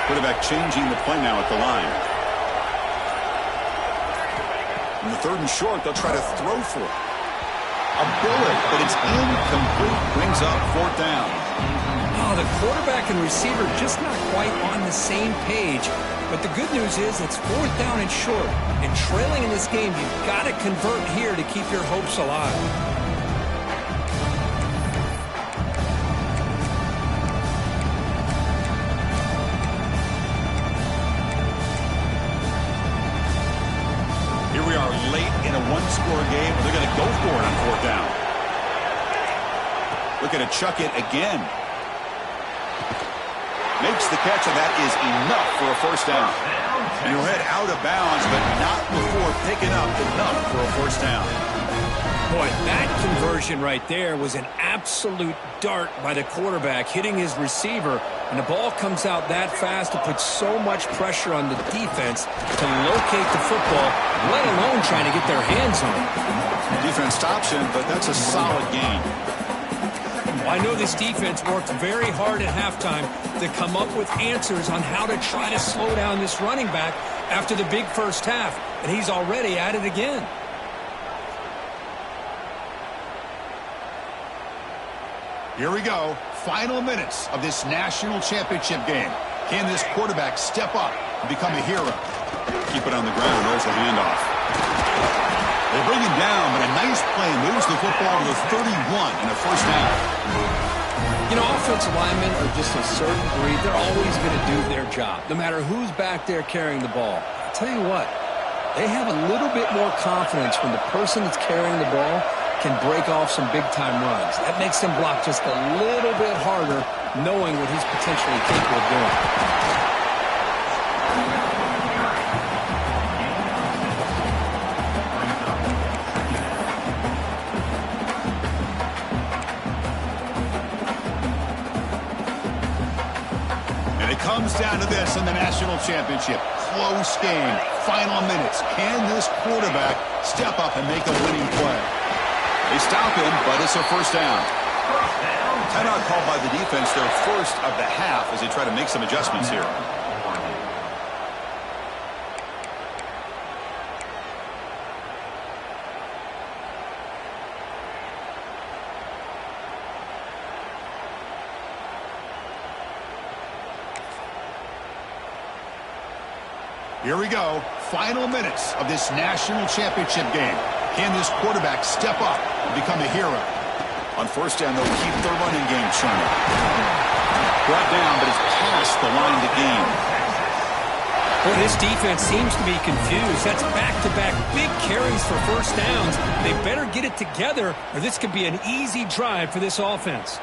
Quarterback changing the play now at the line. In the third and short, they'll try to throw for it. A bullet, but it's incomplete. Brings up fourth down. Oh, the quarterback and receiver just not quite on the same page. But the good news is it's fourth down and short. And trailing in this game, you've got to convert here to keep your hopes alive. Here we are late in a one-score game. They're going to go for it on fourth down. Looking to chuck it again. Makes the catch, and that is enough for a first down. And he'll head out of bounds, but not before picking up enough for a first down. Boy, that conversion right there was an absolute dart by the quarterback, hitting his receiver, and the ball comes out that fast to put so much pressure on the defense to locate the football, let alone trying to get their hands on it. Defense stops him, but that's a solid gain. Well, I know this defense worked very hard at halftime to come up with answers on how to try to slow down this running back after the big first half, and he's already at it again. Here we go. Final minutes of this national championship game. Can this quarterback step up and become a hero? Keep it on the ground. There's the handoff. They bring him down, but a nice play moves the football to the 31 and a first down. You know, offensive linemen are just a certain breed. They're always going to do their job, no matter who's back there carrying the ball. I'll tell you what, they have a little bit more confidence when the person that's carrying the ball can break off some big-time runs. That makes them block just a little bit harder, knowing what he's potentially capable of doing. Comes down to this in the national championship. Close game. Final minutes. Can this quarterback step up and make a winning play? They stop him, but it's a first down. Timeout called by the defense, their first of the half, as they try to make some adjustments here. Here we go. Final minutes of this national championship game. Can this quarterback step up and become a hero? On first down, they'll keep their running game churning. Brought down, but it's past the line to gain. Well, this defense seems to be confused. That's back-to-back big carries for first downs. They better get it together, or this could be an easy drive for this offense.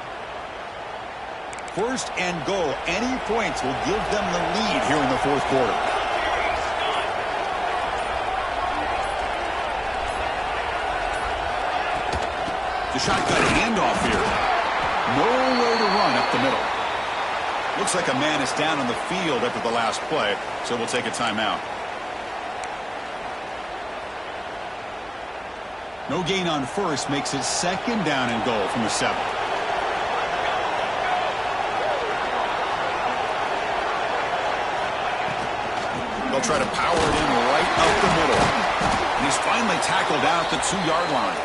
First and goal. Any points will give them the lead here in the fourth quarter. The shotgun handoff here. Nowhere to run up the middle. Looks like a man is down on the field after the last play, so we'll take a timeout. No gain on first makes it second down and goal from the 7. They'll try to power it in right up the middle. And he's finally tackled out the 2-yard line.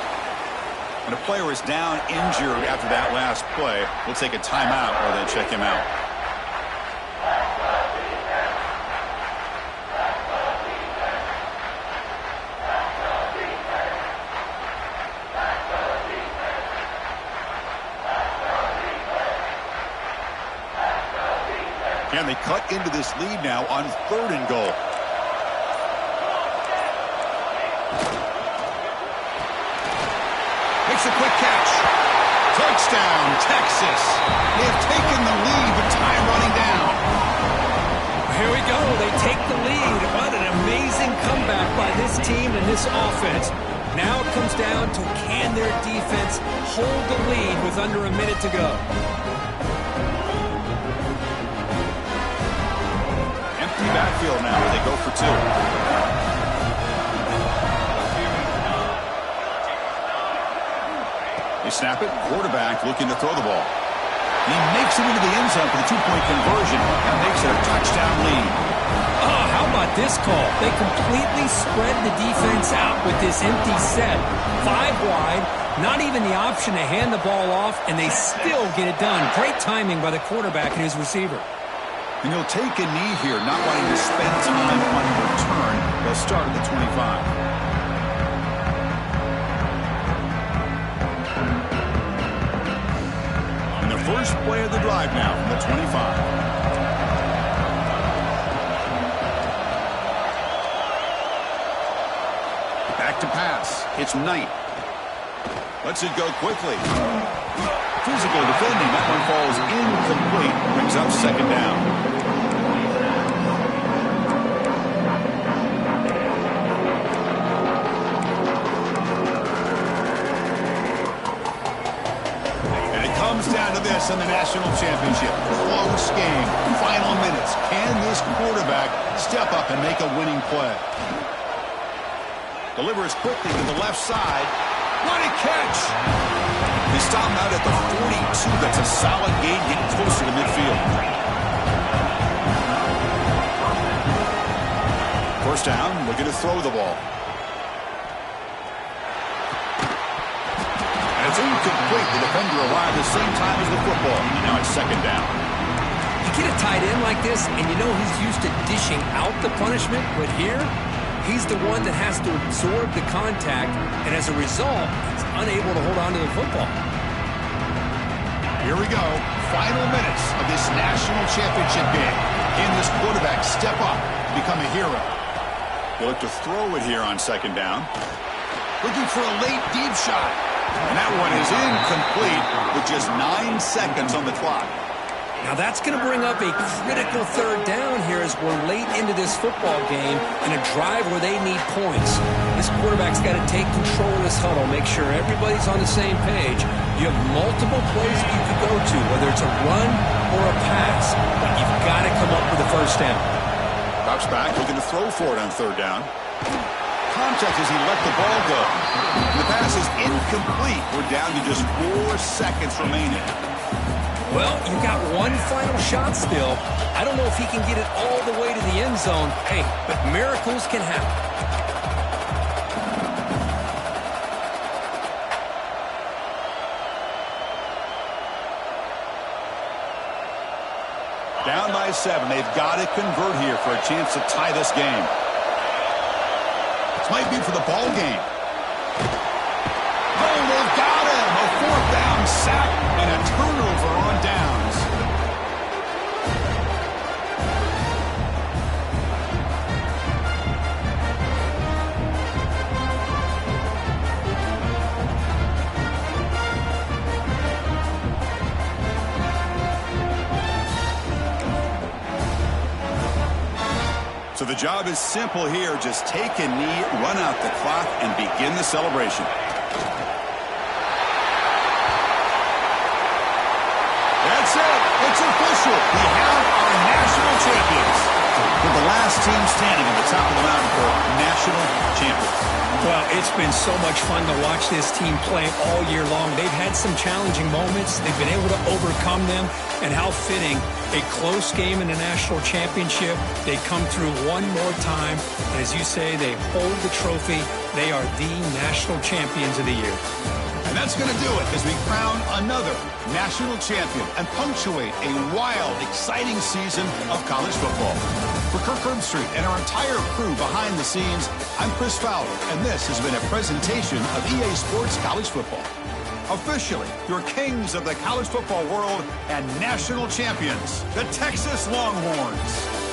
When a player is down injured after that last play, we'll take a timeout or then check him out. And they cut into this lead now on 3rd and goal. Makes a quick catch. Touchdown, Texas. They have taken the lead with time running down. Here we go. They take the lead. What an amazing comeback by this team and this offense. Now it comes down to can their defense hold the lead with under a minute to go. Empty backfield now as they go for 2. They snap it. Quarterback looking to throw the ball. And he makes it into the end zone for the 2-point conversion. That makes it a touchdown lead. Oh, how about this call? They completely spread the defense out with this empty set. 5 wide, not even the option to hand the ball off, and they still get it done. Great timing by the quarterback and his receiver. And he'll take a knee here, not wanting to spend time on return. They'll start at the 25. First play of the drive now from the 25. Back to pass. It's Knight. Lets it go quickly. Physical defending. That one falls incomplete. Brings up 2nd down. Down to this in the national championship. Close game. Final minutes. Can this quarterback step up and make a winning play? Delivers quickly to the left side. What a catch! They stop him out at the 42. That's a solid gain, getting closer to midfield. First down, looking to throw the ball. It's incomplete. The defender arrived the same time as the football. And now it's 2nd down. You get a tight end like this, and you know he's used to dishing out the punishment, but here, he's the one that has to absorb the contact, and as a result, he's unable to hold on to the football. Here we go. Final minutes of this national championship game. Can this quarterback step up to become a hero? He'll look to throw it here on 2nd down. Looking for a late deep shot. And that one is incomplete with just 9 seconds on the clock. Now that's going to bring up a critical 3rd down here as we're late into this football game in a drive where they need points. This quarterback's got to take control of this huddle, make sure everybody's on the same page. You have multiple plays that you could go to, whether it's a run or a pass, but you've got to come up with a 1st down. Drops back, looking to throw for it on 3rd down. Contact as he let the ball go. And the pass is incomplete. We're down to just 4 seconds remaining. Well, you got one final shot still. I don't know if he can get it all the way to the end zone. Hey, but miracles can happen. Down by 7. They've got to convert here for a chance to tie this game. This might be for the ball game. Oh, they've got him. A 4th down sack and a turnover on downs. So the job is simple here. Just take a knee, run out the clock, and begin the celebration. That's it. It's official. We have our national champions. For the last this team standing at the top of the mountain for national champions. Well, it's been so much fun to watch this team play all year long. They've had some challenging moments. They've been able to overcome them. And how fitting, a close game in the national championship. They come through one more time. And as you say, they hold the trophy. They are the national champions of the year. And that's going to do it as we crown another national champion and punctuate a wild, exciting season of college football. For Kirk Herbstreit and our entire crew behind the scenes, I'm Chris Fowler, and this has been a presentation of EA Sports College Football. Officially, your kings of the college football world and national champions, the Texas Longhorns.